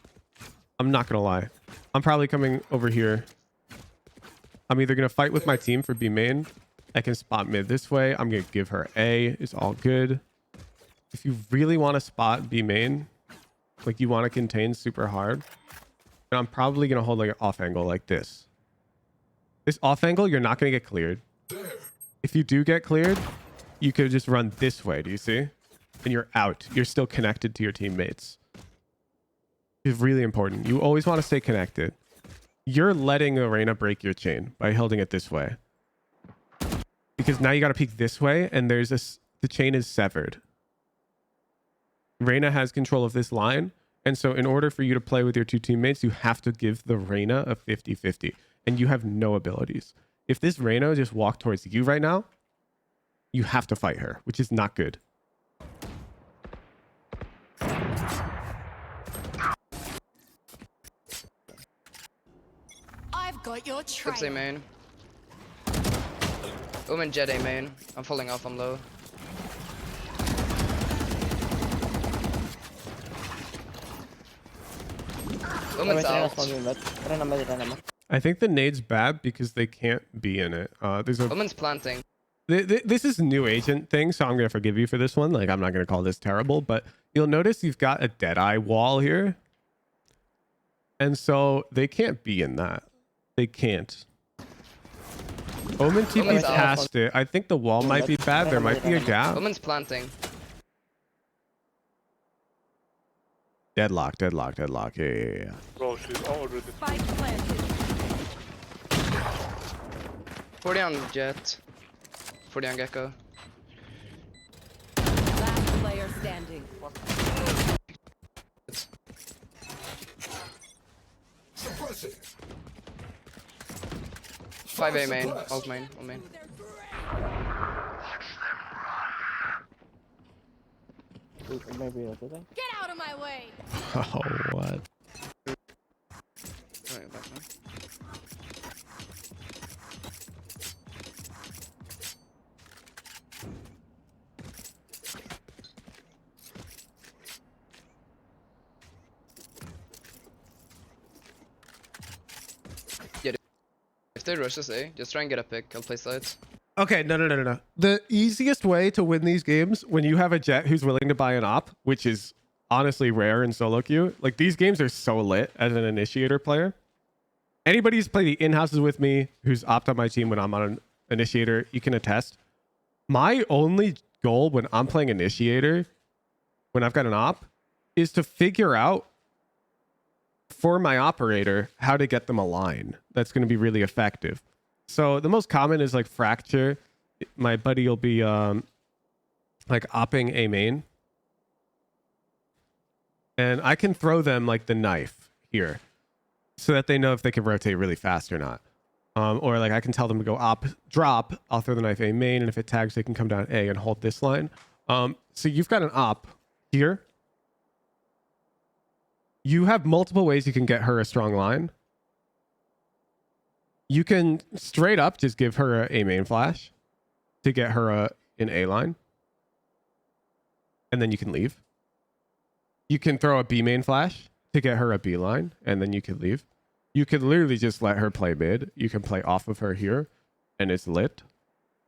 I'm not going to lie. I'm probably coming over here. I'm either going to fight with my team for B main. I can spot mid this way. I'm going to give her A. It's all good. If you really want to spot B main, like you want to contain super hard, and I'm probably going to hold like an off angle like this. This off angle, you're not going to get cleared. If you do get cleared, you could just run this way. Do you see? And you're out. You're still connected to your teammates. It's really important. You always want to stay connected. You're letting Arena break your chain by holding it this way. Because now you got to peek this way and there's the chain is severed. Reyna has control of this line. And so in order for you to play with your two teammates, you have to give the Reyna a 50-50. And you have no abilities. If this Reyna just walked towards you right now, you have to fight her, which is not good. I've got your trail. Let's say main. Omen Jet A main. I'm falling off, I'm low. Omen's out. I think the nade's bad because they can't be in it. There's a Omen's planting. This is a new agent thing, so I'm going to forgive you for this one. Like, I'm not going to call this terrible, but you'll notice you've got a Deadeye wall here. And so they can't be in that. They can't. Omen TP past it. I think the wall might be bad. There might be a gap. Omen's planting. Deadlock. Yeah. Bro, she's already... Spike planted. 40 on Jet. 40 on Gecko. Last player standing. Suppressing. 5A main. Alt main. Alt main. Maybe I'll do that. Get out of my way! Oh, what? Right, back now. Yeah, if they rush us A, just try and get a pick. I'll play sides. Okay, no. The easiest way to win these games when you have a Jet who's willing to buy an op, which is honestly rare in solo queue. Like, these games are so lit as an initiator player. Anybody who's played the in-houses with me, who's opt on my team when I'm on an initiator, you can attest. My only goal when I'm playing initiator, when I've got an op, is to figure out for my operator how to get them aligned. That's going to be really effective. So the most common is like fracture. My buddy will be like opping a main. And I can throw them like the knife here so that they know if they can rotate really fast or not. Or like I can tell them to go op, drop. I'll throw the knife A main, and if it tags, they can come down A and hold this line. So you've got an op here. You have multiple ways you can get her a strong line. You can straight up just give her a main flash to get her an A line. And then you can leave. You can throw a B main flash to get her a B line, and then you can leave. You can literally just let her play mid. You can play off of her here, and it's lit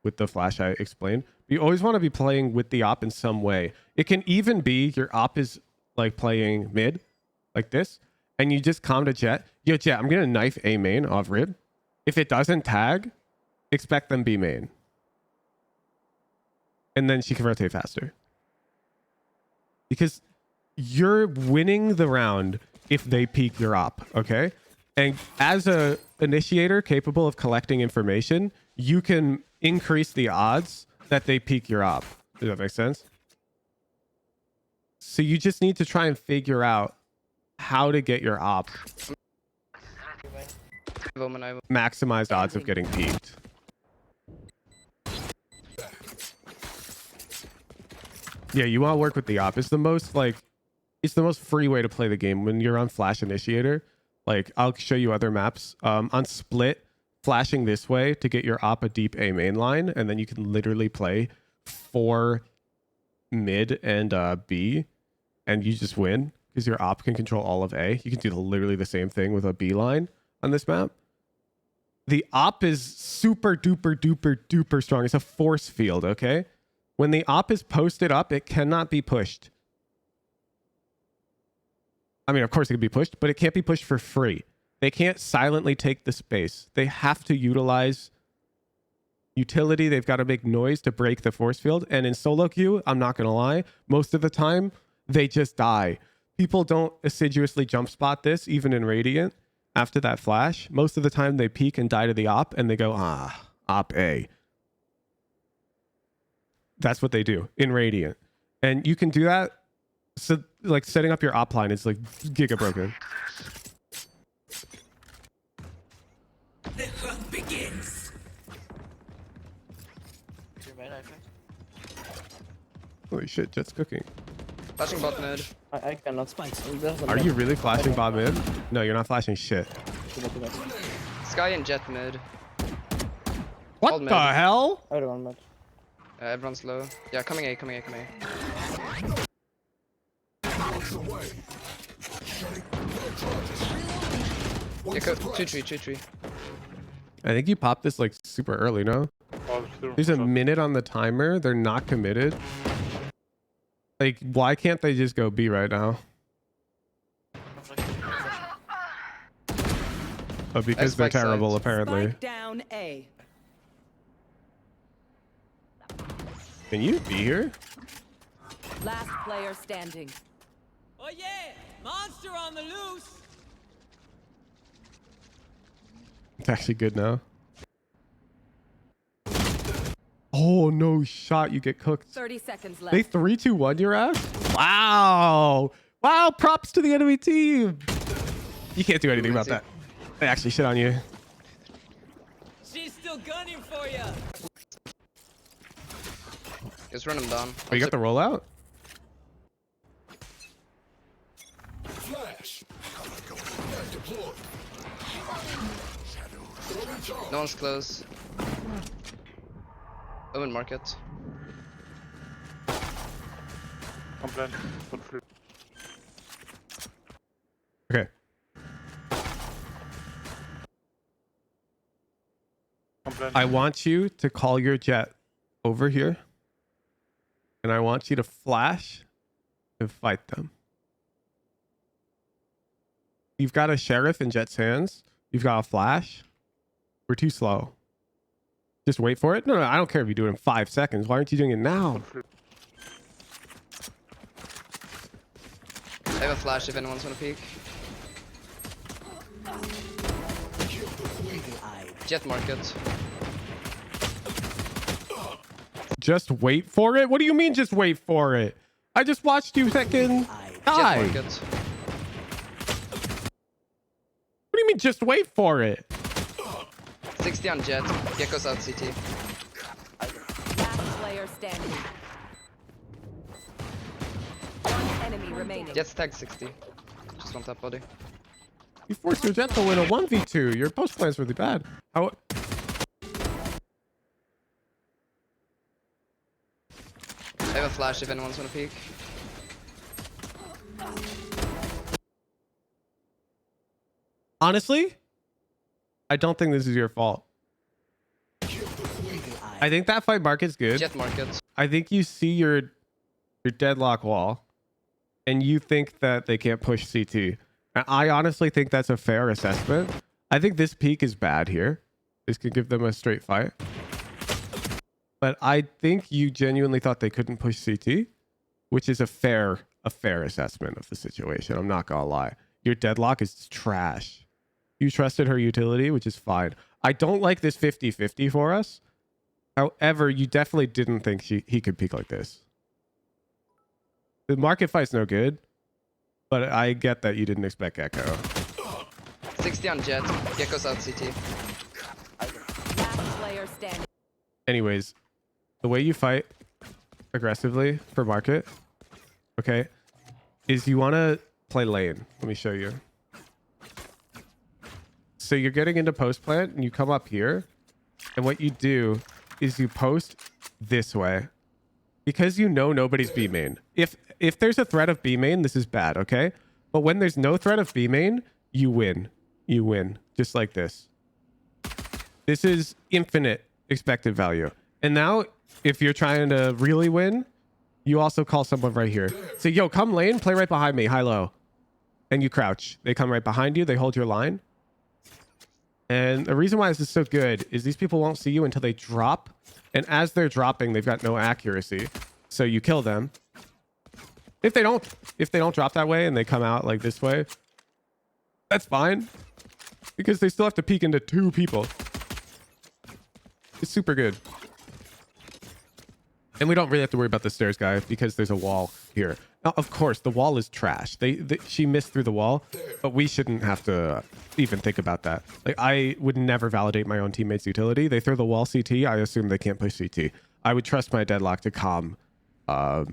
with the flash I explained. You always want to be playing with the op in some way. It can even be your op is like playing mid, like this, and you just calm to Jet. Yo, Jet, I'm going to knife A main off rib. If it doesn't tag, expect them B main. And then she can rotate faster. Because you're winning the round if they peek your op, okay? And as a initiator capable of collecting information, you can increase the odds that they peek your op. Does that make sense? So you just need to try and figure out how to get your op maximized odds of getting peaked. Yeah, you want to work with the op. It's the most free way to play the game when you're on Flash Initiator. Like, I'll show you other maps. On Split, flashing this way to get your op a deep A main line, and then you can literally play 4 mid and B, and you just win because your op can control all of A. You can do literally the same thing with a B line on this map. The op is super duper strong. It's a force field, okay? When the op is posted up, it cannot be pushed. I mean, of course it can be pushed, but it can't be pushed for free. They can't silently take the space. They have to utilize utility. They've got to make noise to break the force field. And in solo queue, I'm not going to lie, most of the time, they just die. People don't assiduously jump spot this, even in Radiant. After that flash, most of the time they peek and die to the op, and they go, op A. That's what they do in Radiant. And you can do that. So, like, setting up your op line is like giga broken. The hunt begins. Two main, I think. Holy shit, Jet's cooking. Flashing bot mid. I cannot spikes. Are you really flashing Bob mid? No, you're not flashing shit. Sky and Jet mid. What Hold the mid. hell? Everyone mid. Everyone's low. Yeah, coming A. Yeah, go 2-3. I think you popped this like super early, no? Oh, sure. There's a minute on the timer. They're not committed. Like, why can't they just go B right now? Oh, because they're Spike terrible, sides. apparently. Spike down A. Can you be here? Last player standing. Oh yeah, monster on the loose. It's actually good now. Oh, no shot. You get cooked. 30 seconds They left. 3-2-1 your ass? Wow. Wow. Props to the enemy team. You can't do anything about that. They actually shit on you. She's still gunning for you. Just run him down. Oh, you got the rollout? Flash. Deployed. No one's close. Open market. I'm blind. One free. Okay. I'm blind. I want you to call your jet over here. And I want you to flash and fight them. You've got a sheriff in Jet's hands. You've got a flash. We're too slow. Just wait for it. No, I don't care if you do it in 5 seconds. Why aren't you doing it now? I have a flash if anyone's gonna peek. Jet market. Just wait for it? What do you mean just wait for it? I just watched you second Jet die. What market. do you mean just wait for it? 60 on jet. Gecko's out CT. Last player standing. One enemy remaining. Jet's tag 60. Just on top body. You forced your jet to win a 1v2. Your post plan's really bad. How? I have a flash if anyone's gonna peek. Honestly, I don't think this is your fault. I think that fight market's good. Jet market. I think you see your deadlock wall and you think that they can't push CT. And I honestly think that's a fair assessment. I think this peak is bad here. This could give them a straight fight. But I think you genuinely thought they couldn't push CT, which is a fair assessment of the situation. I'm not gonna lie. Your deadlock is trash. You trusted her utility, which is fine. I don't like this 50-50 for us. However, you definitely didn't think he could peak like this. The market fight's no good, but I get that you didn't expect Echo. 60 on jet. Gecko's out CT. Last player standing. Anyways, the way you fight aggressively for market, okay, is you want to play lane. Let me show you. So you're getting into post plant and you come up here, and what you do is you post this way because you know nobody's B main. If there's a threat of B main, this is bad, okay? But when there's no threat of B main, you win. You win just like this. This is infinite expected value. And now if you're trying to really win, you also call someone right here. Say, yo, come lane, play right behind me, high-low. And you crouch. They come right behind you. They hold your line. And the reason why this is so good is these people won't see you until they drop. And as they're dropping, they've got no accuracy. So you kill them. If they don't drop that way and they come out like this way, that's fine. Because they still have to peek into 2 people. It's super good. And we don't really have to worry about the stairs guy because there's a wall here. Now, of course, the wall is trash. She missed through the wall, but we shouldn't have to even think about that. Like, I would never validate my own teammates' utility. They throw the wall CT. I assume they can't push CT. I would trust my deadlock to calm a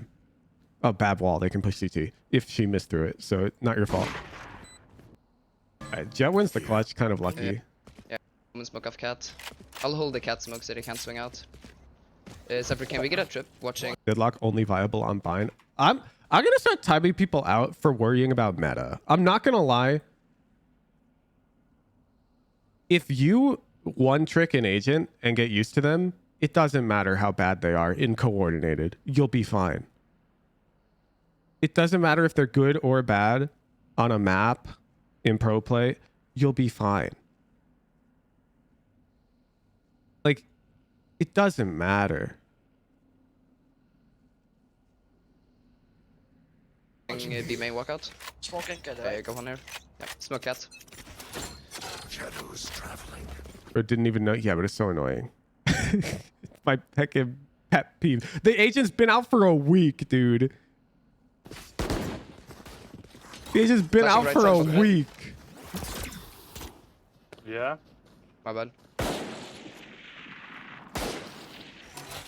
bad wall. They can push CT if she missed through it. So not your fault. All right, Jet wins the clutch. Kind of lucky. Yeah. I'm gonna smoke off cat. I'll hold the cat smoke so they can't swing out. Separate, can we get a trip watching? Deadlock only viable on bind. I'm gonna start timing people out for worrying about meta. I'm not gonna lie. If you one trick an agent and get used to them, it doesn't matter how bad they are in coordinated. You'll be fine. It doesn't matter if they're good or bad on a map in pro play. You'll be fine. Like, it doesn't matter. B main walkout. Smoking cat. Yeah, go on there. Yeah, smoke cat. Shadows traveling. Or didn't even know. Yeah, but it's so annoying. my peckin' pet peeve. The agent's been out for a week, dude. The agent's been Flashing out right for side, a bottom right. week. Yeah. My bad.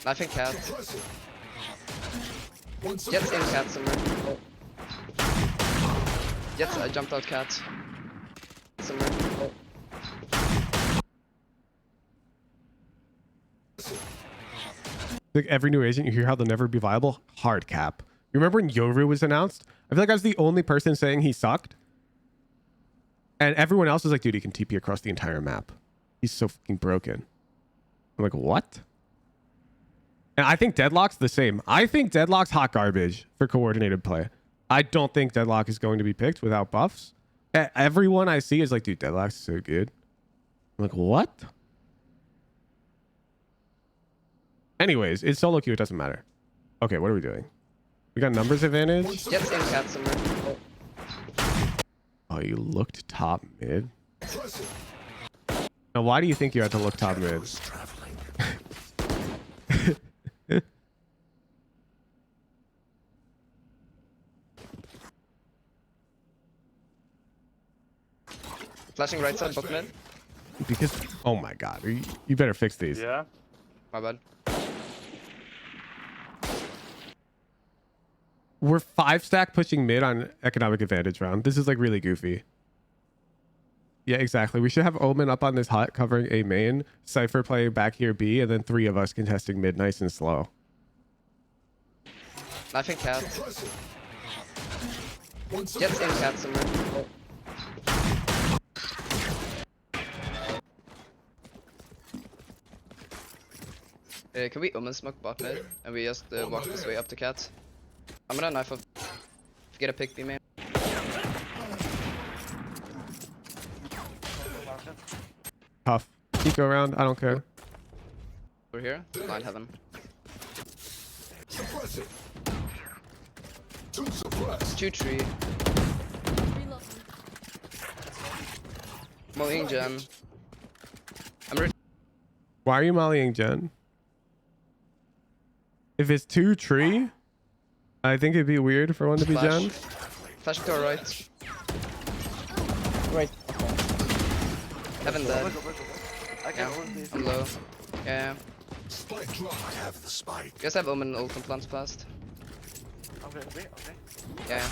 Knifing cat. Jet's in cat somewhere. Jet's I jumped out cat. Somewhere. Like every new agent, you hear how they'll never be viable. Hard cap. You remember when Yoru was announced? I feel like I was the only person saying he sucked. And everyone else was like, dude, he can TP across the entire map. He's so fucking broken. I'm like, what? And I think Deadlock's the same. I think Deadlock's hot garbage for coordinated play. I don't think Deadlock is going to be picked without buffs. Everyone I see is like, dude, Deadlock's so good. I'm like, what? Anyways, it's solo queue. It doesn't matter. Okay, what are we doing? We got numbers advantage. Jet's in cat somewhere. Oh, you looked top mid. Now, why do you think you had to look top mid? Flashing right side, bottom mid. Because, oh my god, you better fix these. Yeah. My bad. We're 5-stack pushing mid on economic advantage round. This is like really goofy. Yeah, exactly. We should have Omen up on this hut covering A main, Cypher playing back here B, and then 3 of us contesting mid nice and slow. Knifing cat. Jet's in cat somewhere. Can we Omen smoke bot mid? And we just walk this way up to cat? I'm gonna knife up. Get a pick B main. Tough. Keep go around. I don't care. Over here. Blind heaven. Two tree. Mollying Jen. I'm ready. Why are you mollying Jen? If it's 2 tree, I think it'd be weird for one to be Flash. Jen. Flash to our right. Right. Heaven dead. I Yeah, can ult this. I'm low. Yeah. Spike drop. Have the spike. You guys have Omen ult and plants fast. Okay. Yeah.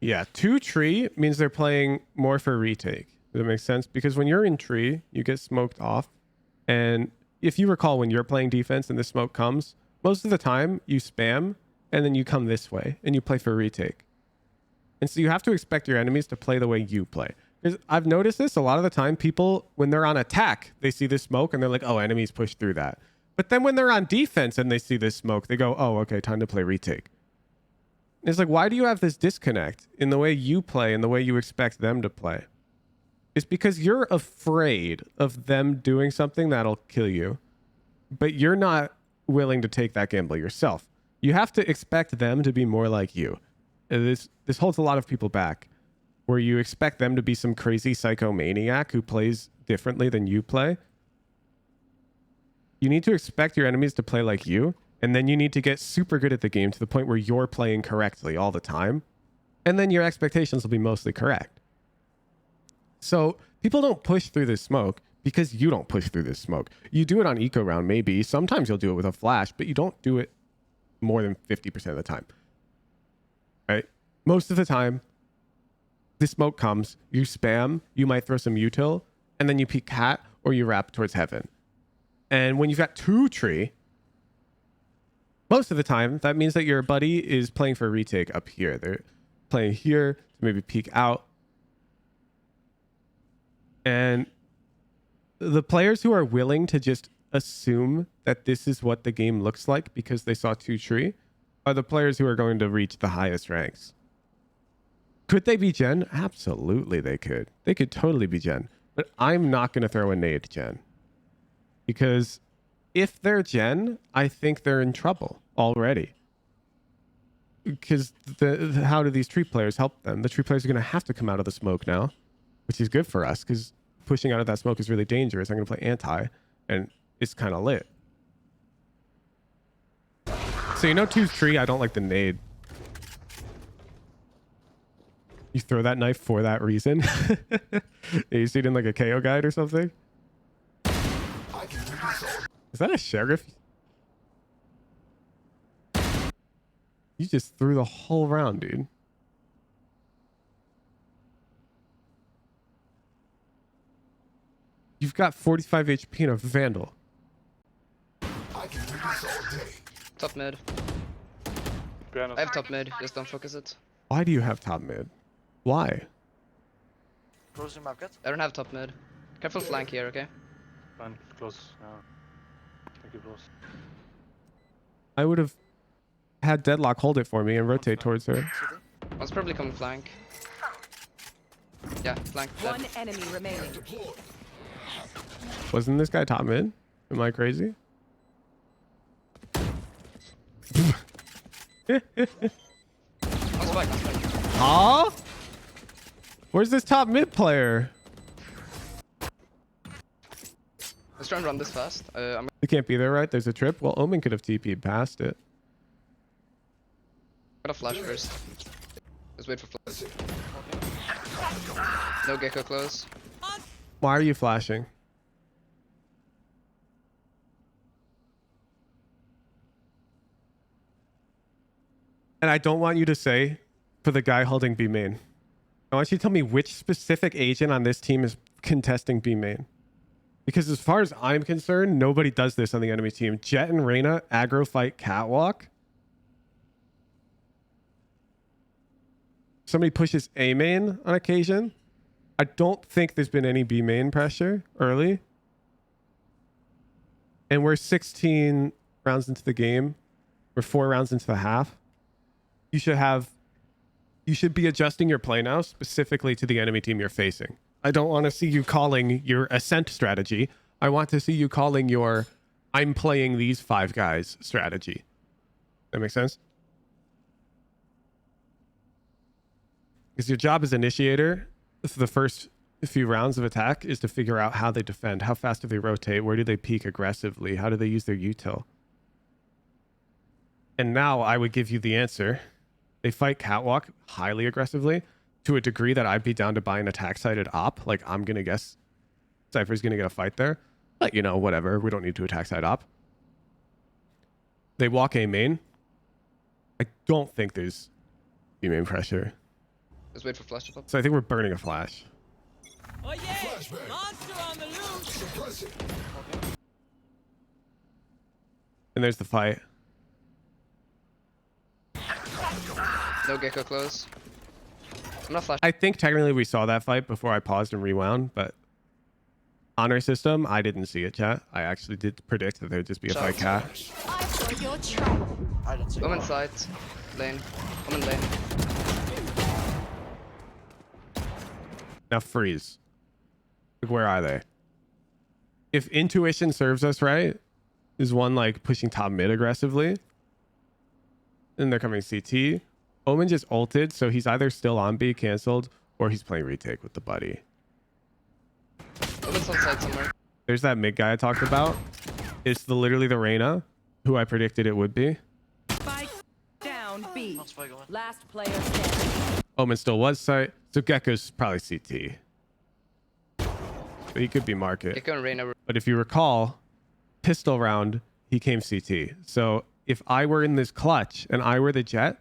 Yeah, 2 tree means they're playing more for retake. Does that make sense? Because when you're in tree, you get smoked off. And if you recall, when you're playing defense and the smoke comes, most of the time you spam and then you come this way and you play for retake. And so you have to expect your enemies to play the way you play. Because I've noticed this a lot of the time, people, when they're on attack, they see this smoke and they're like, oh, enemies push through that. But then when they're on defense and they see this smoke, they go, oh, okay, time to play retake. It's like, why do you have this disconnect in the way you play and the way you expect them to play? It's because you're afraid of them doing something that'll kill you, but you're not willing to take that gamble yourself. You have to expect them to be more like you. And this holds a lot of people back, where you expect them to be some crazy psychomaniac who plays differently than you play. You need to expect your enemies to play like you, and then you need to get super good at the game to the point where you're playing correctly all the time, and then your expectations will be mostly correct. So people don't push through this smoke because you don't push through this smoke. You do it on eco round, maybe. Sometimes you'll do it with a flash, but you don't do it more than 50% of the time. Right? Most of the time, the smoke comes, you spam, you might throw some util, and then you peek cat or you wrap towards heaven. And when you've got 2 tree, most of the time, that means that your buddy is playing for retake up here. They're playing here to maybe peek out. And the players who are willing to just assume that this is what the game looks like because they saw 2 tree are the players who are going to reach the highest ranks. Could they be Gen? Absolutely they could. They could totally be Gen. But I'm not going to throw a nade Gen. Because if they're Gen, I think they're in trouble already. Because how do these tree players help them? The tree players are going to have to come out of the smoke now, which is good for us because pushing out of that smoke is really dangerous. I'm going to play anti, and is kind of lit. So you know 2's tree, I don't like the nade. You throw that knife for that reason? You see it in like a KO guide or something? Is that a sheriff? You just threw the whole round, dude. You've got 45 HP and a Vandal. Top mid. I have top mid, just don't focus it. Why do you have top mid? Why? Closing market. I don't have top mid. Careful flank here, okay? Fine, close. Thank you, close. I would have had Deadlock hold it for me and rotate towards her. One's probably coming flank. Yeah, flank. One enemy remaining. Wasn't this guy top mid? Am I crazy? One's back. Huh? Where's this top mid player? Let's try and run this fast. I'm It can't be there, right? There's a trip. Well, Omen could have TP'd past it. gonna flash first. Just wait for flash. No gecko close. Why are you flashing? And I don't want you to say for the guy holding B main. I want you to tell me which specific agent on this team is contesting B main. Because as far as I'm concerned, nobody does this on the enemy team. Jet and Reyna aggro fight catwalk. Somebody pushes A main on occasion. I don't think there's been any B main pressure early. And we're 16 rounds into the game. We're 4 rounds into the half. You should be adjusting your play now specifically to the enemy team you're facing. I don't want to see you calling your Ascent strategy. I want to see you calling your I'm playing these 5 guys strategy. That makes sense? Because your job as initiator for the first few rounds of attack is to figure out how they defend. How fast do they rotate? Where do they peek aggressively? How do they use their util? And now I would give you the answer. They fight catwalk highly aggressively to a degree that I'd be down to buy an attack-sided op. Like, I'm going to guess Cypher's going to get a fight there. But, you know, whatever. We don't need to attack-side op. They walk A main. I don't think there's B main pressure. Just wait for flash to pop. So I think we're burning a flash. Oh yeah! Monster on the loose! And there's the fight. No gecko close. I'm not flashing. I think technically we saw that fight before I paused and rewound, but honor system, I didn't see it, chat. I actually did predict that there'd just be a fight cat. I saw your trap. I don't see. Woman side. Lane. Woman lane. Now freeze. Like, where are they? If intuition serves us right, is one like pushing top mid aggressively. And they're coming CT. Omen just ulted, so he's either still on B canceled or he's playing retake with the buddy. Woman's on side somewhere. There's that mid guy I talked about. It's literally the Reyna, who I predicted it would be. Spike down B. Not spike on. Last player standing. Omen still was site, so Gecko's probably CT. But he could be market. Gecko and Reyna. But if you recall, pistol round, he came CT. So if I were in this clutch and I were the Jet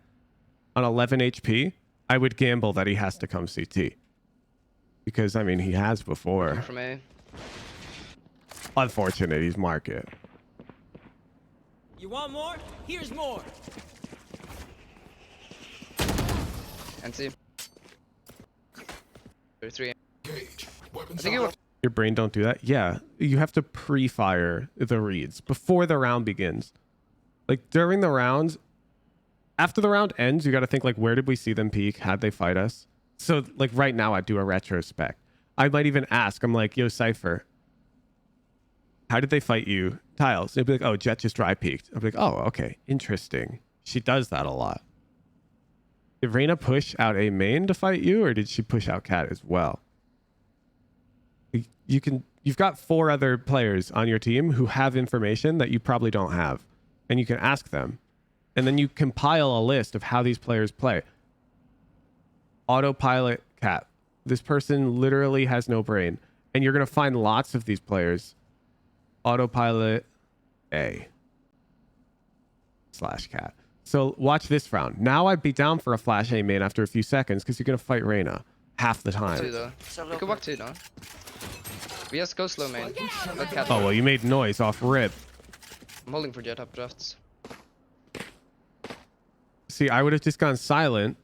on 11 HP, I would gamble that he has to come CT. Because, I mean, he has before. From A. Unfortunate, he's market. You want more? Here's more! NC. 33. Gauge. I Weapons think you out. Your brain don't do that? Yeah, you have to pre-fire the reads before the round begins. Like, during the rounds, after the round ends, you got to think, like, where did we see them peak? How'd they fight us? So, like, right now, I'd do a retrospect. I might even ask, I'm like, yo, Cypher, how did they fight you? Tiles. They'd be like, oh, Jet just dry peaked. I'd be like, oh, okay, interesting. She does that a lot. Did Reyna push out A main to fight you, or did she push out Cat as well? You can you've got 4 other players on your team who have information that you probably don't have, and you can ask them, and then you compile a list of how these players play. Autopilot Cat. This person literally has no brain, and you're gonna find lots of these players. Autopilot A / Cat. So watch this round. Now I'd be down for a flash A main after a few seconds because you're gonna fight Reyna half the time. Two though. You can walk 2 now. We just go slow main. Let Cat. Oh well, you made noise off rip. I'm holding for jet up drafts. See, I would have just gone silent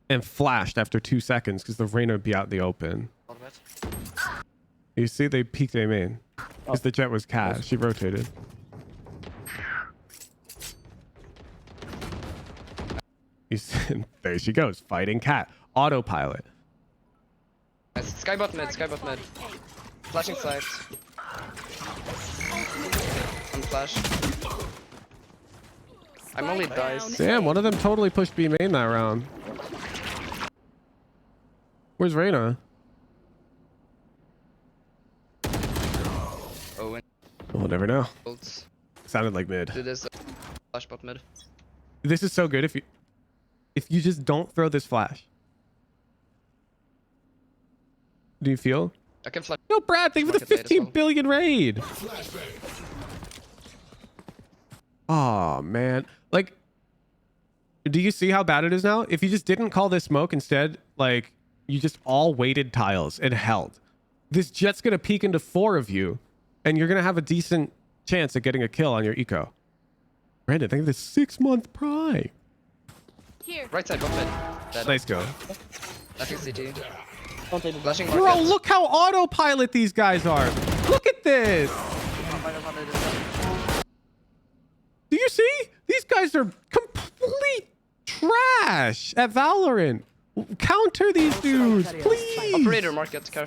and flashed after 2 seconds because the Reyna would be out in the open. You see, they peeked A main because the jet was Cat. She rotated. There she goes, fighting Cat. Autopilot. Nice. Skybot mid, skybot mid. Flashing side. One flash. I'm only dice. Damn, one of them totally pushed B main that round. Where's Reyna? Oh, and We'll never know. bolts. Sounded like mid. Do this. Flash bot mid. This is so good if you just don't throw this flash. Do you feel? I can flash. Yo, Brad, thank you for the 15 billion raid. Oh, man. Like, do you see how bad it is now? If you just didn't call this smoke instead, like, you just all waited tiles and held. This jet's going to peek into 4 of you, and you're going to have a decent chance at getting a kill on your eco. Brandon, think of the 6-month prime. Here. Right side bot mid. Dead. Nice go. Flashing CT. Don't take Flashing Bro, market. look how autopilot these guys are. Look at this. Do you see? These guys are complete trash at Valorant. Counter these dudes, please. Operator market. Car.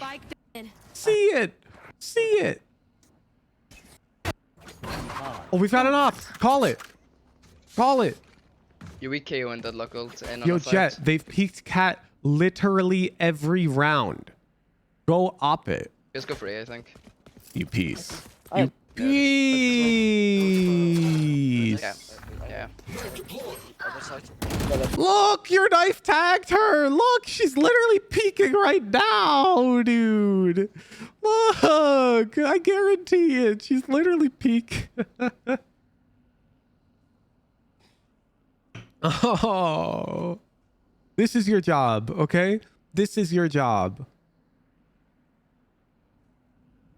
See it. See it. Oh, we've got an op. Call it. Call it. You weak KO and deadlock ult. And on Yo, the side. Jet, they've peeked Cat literally every round. Go op it. Just go for A, I think. You piece. I- You piece. Yeah. Yeah. Other side. Look, your knife tagged her. Look, she's literally peeking right now, dude. Look, I guarantee it. She's literally peeking. Oh, this is your job, okay? This is your job.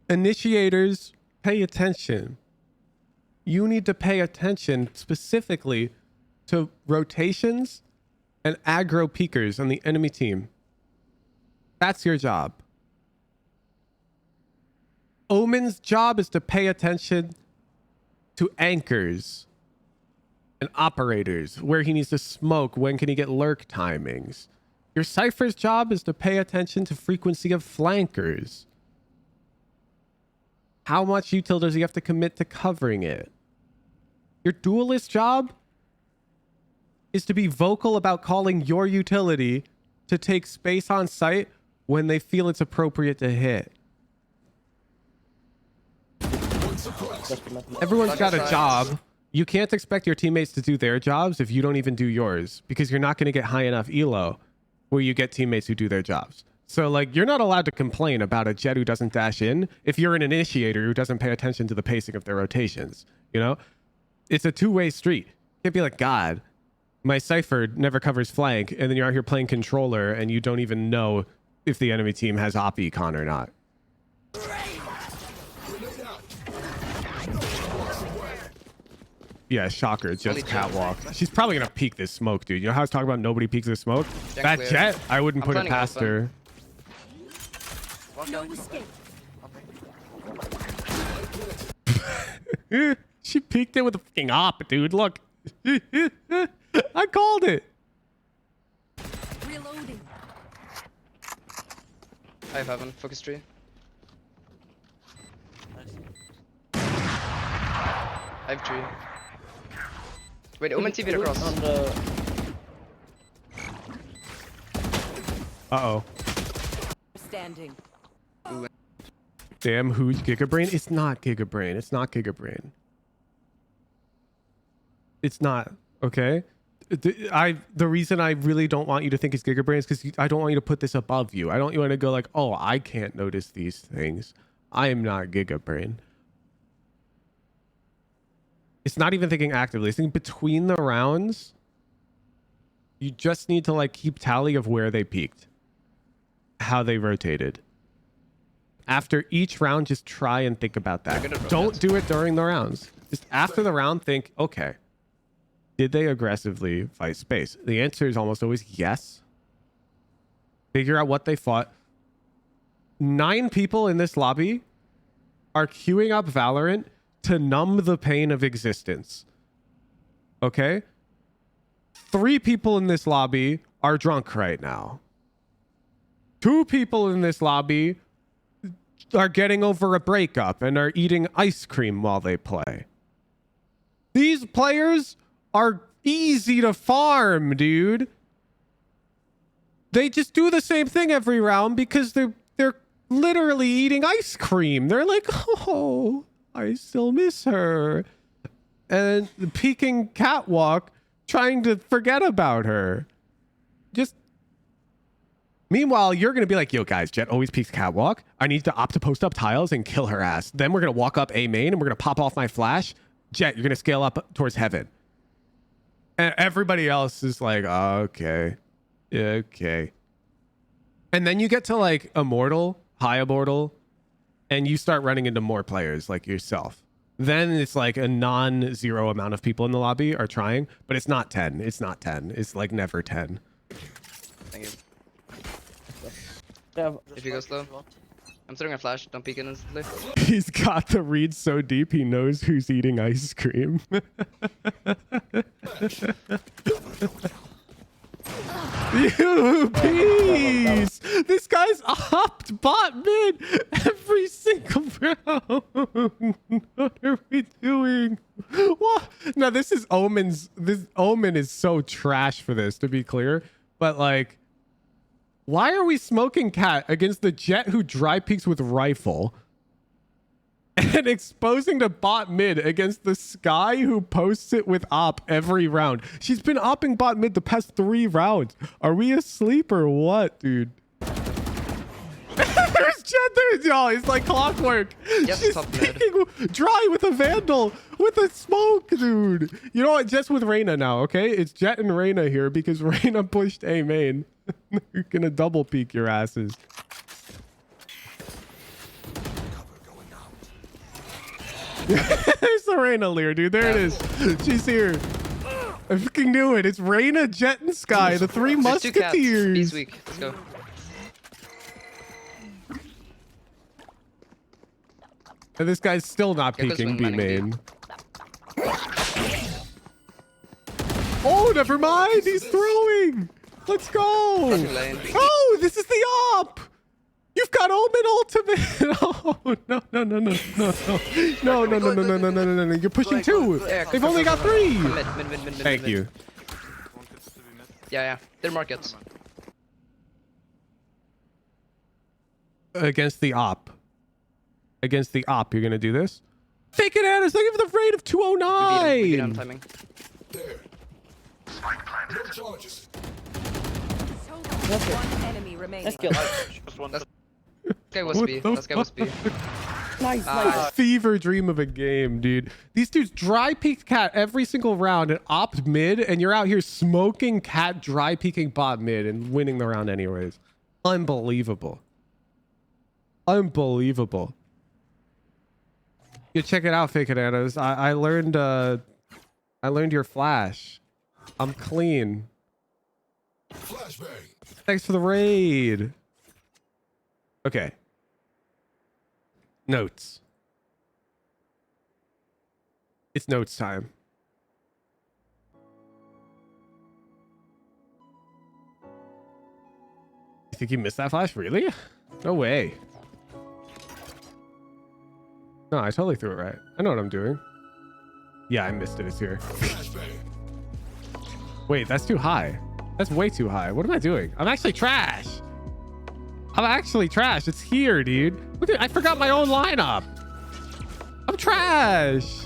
Initiators, pay attention. You need to pay attention specifically to rotations and aggro peekers on the enemy team. That's your job. Omen's job is to pay attention to anchors and operators, where he needs to smoke, when can he get lurk timings. Your Cypher's job is to pay attention to frequency of flankers. How much util does he have to commit to covering it? Your duelist job is to be vocal about calling your utility to take space on site when they feel it's appropriate to hit. Everyone's got a job. You can't expect your teammates to do their jobs if you don't even do yours, because you're not going to get high enough elo where you get teammates who do their jobs. So, like, you're not allowed to complain about a jet who doesn't dash in if you're an initiator who doesn't pay attention to the pacing of their rotations. You know, it's a two-way street. You can't be like, God, my Cypher never covers flank, and then you're out here playing controller and you don't even know if the enemy team has op econ or not. Yeah, shocker, just catwalk. She's probably gonna peek this smoke, dude. You know how I was talking about nobody peeks this smoke? That clear. jet, I wouldn't put it past her. No escape. She peeked it with a fucking op, dude. Look. I called it. Reloading. I have heaven. Focus tree. I have tree. Wait, Omen TV across. On the Uh-oh. Standing. Damn, who's Gigabrain? It's not Gigabrain. It's not Gigabrain. It's not. Okay. The reason I really don't want you to think it's Gigabrain is because I don't want you to put this above you. I don't want you to go like, oh, I can't notice these things. I am not Gigabrain. It's not even thinking actively. It's thinking between the rounds. You just need to like keep tally of where they peaked, how they rotated. After each round, just try and think about that. Don't do it during the rounds. Just after the round, think, okay, did they aggressively fight space? The answer is almost always yes. Figure out what they fought. 9 people in this lobby are queuing up Valorant to numb the pain of existence. Okay? 3 people in this lobby are drunk right now. 2 people in this lobby are getting over a breakup and are eating ice cream while they play. These players are easy to farm, dude. They just do the same thing every round because they're literally eating ice cream. They're like, oh, I still miss her. And the peeking catwalk trying to forget about her. Just meanwhile, you're going to be like, yo, guys, Jet always peeks catwalk. I need to opt to post up tiles and kill her ass. Then we're going to walk up A main and we're going to pop off my flash. Jet, you're going to scale up towards heaven. And everybody else is like, oh, okay. Okay. And then you get to like Immortal, High Immortal, and you start running into more players like yourself. Then it's like a non-zero amount of people in the lobby are trying, but it's not 10. It's not 10. It's like never 10. Thank you. Yeah, If you go slow. I'm throwing a flash. Don't peek in instantly. He's got the read so deep he knows who's eating ice cream. You peace! This guy's opt bot mid every single round. What are we doing? What? Now this is Omen's. This Omen is so trash for this, to be clear. But like, why are we smoking cat against the Jet who dry peeks with rifle? And exposing to bot mid against the Sky who posts it with op every round. She's been opping bot mid the past 3 rounds. Are we asleep or what, dude? There's Jet there. Oh, it's like clockwork. Yes, she's picking dry with a Vandal with a smoke, dude. You know what? Jet's with Reyna now, okay? It's Jet and Reyna here because Reyna pushed A main. You're gonna double peek your asses. There's the Reyna Lear, dude. There it is. She's here. I fucking knew it. It's Reyna, Jet, and Sky, the 3 musketeers. He's weak. Let's go. And this guy's still not Here goes peeking B Wing main. Oh, never mind. He's throwing. Let's go. Oh, this is the op. You've got Omen ultimate. Oh, no. No. You're pushing 2. They've only got 3. Mid. Thank you. Yeah. They're markets. Against the op. Against the op, you're going to do this? Fake it at us. Look at the rate of 209. We beat him timing. There. No charges. One enemy remaining. let's kill. This guy was B. This guy was B. Nice. Fever dream of a game, dude. These dudes dry peeked cat every single round and opt mid, and you're out here smoking cat dry peeking bot mid and winning the round anyways. Unbelievable. Unbelievable. You check it out, Fake Bananas. I learned your flash. I'm clean. Flashbang. Thanks for the raid. Okay. Notes. It's notes time. You think you missed that flash? Really? No way. No, I totally threw it right. I know what I'm doing. Yeah, I missed it. It's here. Flashbang. Wait, that's too high. That's way too high. What am I doing? I'm actually trash. I'm actually trash. It's here, dude. Look at, I forgot my own lineup. I'm trash.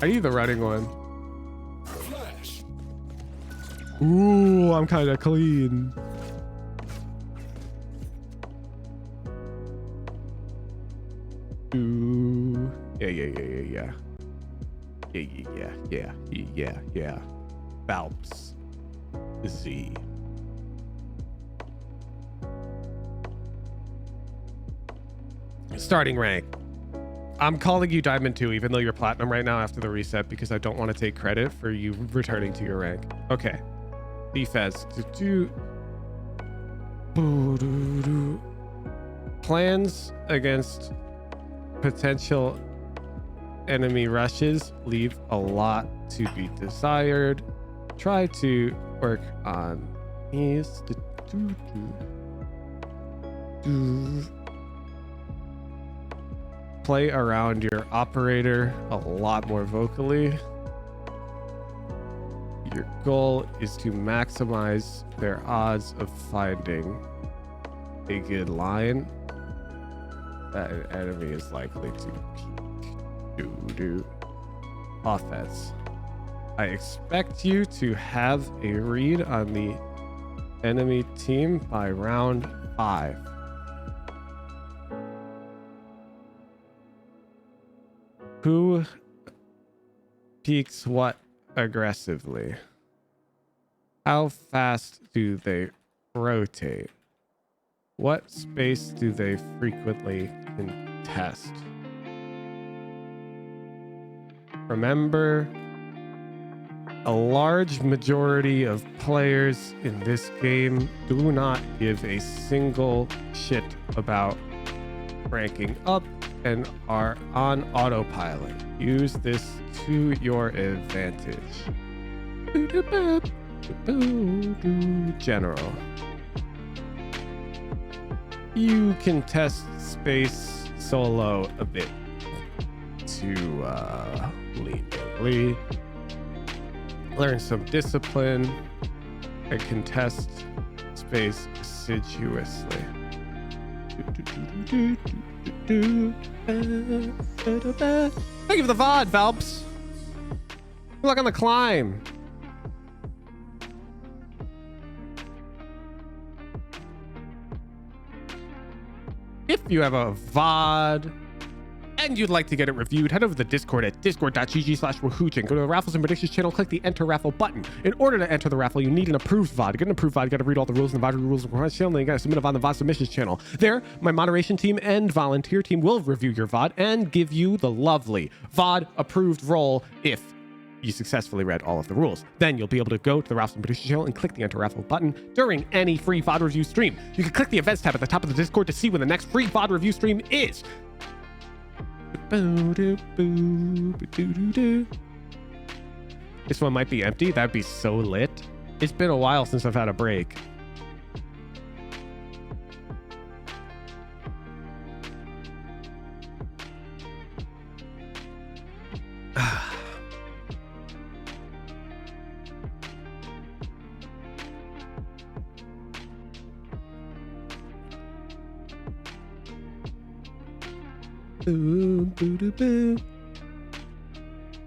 Are you the running one? Flash. Ooh, I'm kind of clean. Ooh. Yeah. Yeah. Valps. Z. Starting rank. I'm calling you Diamond 2, even though you're Platinum right now after the reset, because I don't want to take credit for you returning to your rank. Okay. Defense. Plans against potential enemy rushes leave a lot to be desired. Try to work on these. Play around your operator a lot more vocally. Your goal is to maximize their odds of finding a good line that an enemy is likely to peek. Offense. I expect you to have a read on the enemy team by round 5. Who peeks what aggressively? How fast do they rotate? What space do they frequently contest? Remember, a large majority of players in this game do not give a single shit about ranking up and are on autopilot. Use this to your advantage. General. You can test space solo a bit too leniently. Learn some discipline and contest space assiduously. Thank you for the VOD, Valps. Good luck on the climb. If you have a VOD and you'd like to get it reviewed, head over to the Discord at discord.gg/wahooch and go to the Raffles and Predictions channel, click the enter raffle button. In order to enter the raffle, you need an approved VOD. To get an approved VOD, you got to read all the rules in the VOD rules and requirements channel, and you got to submit a VOD on the VOD submissions channel. There, my moderation team and volunteer team will review your VOD and give you the lovely VOD approved role if you successfully read all of the rules. Then you'll be able to go to the Raffles and Predictions channel and click the enter raffle button during any free VOD review stream. You can click the events tab at the top of the Discord to see when the next free VOD review stream is. This one might be empty. That'd be so lit. It's been a while since I've had a break.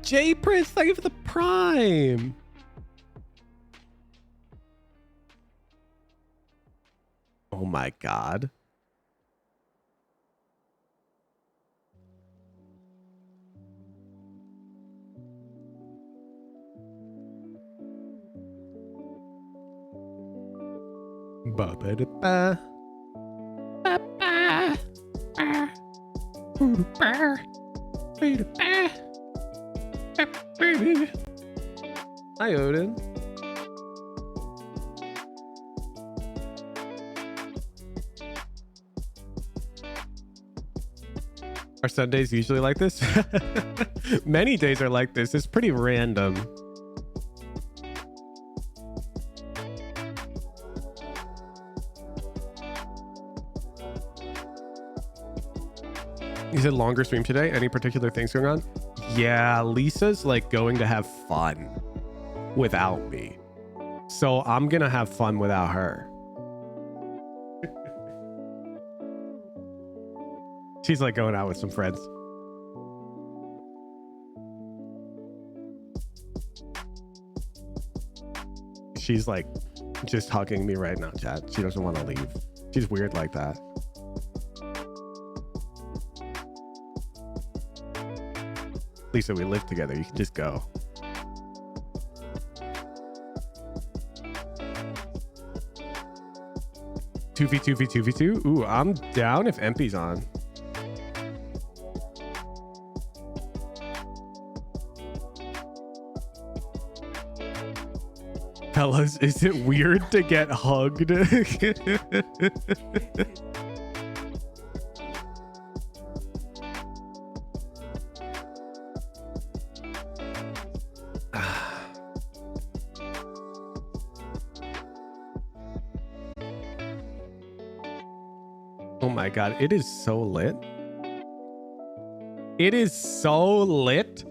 J Prince, thank you for the Prime. Oh my God. Ba-ba-da-ba. Ba-ba. Hi, Odin. Are Sundays usually like this? Many days are like this. It's pretty random. You said longer stream today. Any particular things going on? Yeah, Lisa's like going to have fun. without me. So I'm gonna have fun without her. She's like going out with some friends. She's like just hugging me right now, chat. She doesn't want to leave. She's weird like that. Lisa, we live together. You can just go. Two v 2v. Ooh, I'm down if MP's on. Fellas, is it weird to get hugged? Oh my god, it is so lit. It is so lit.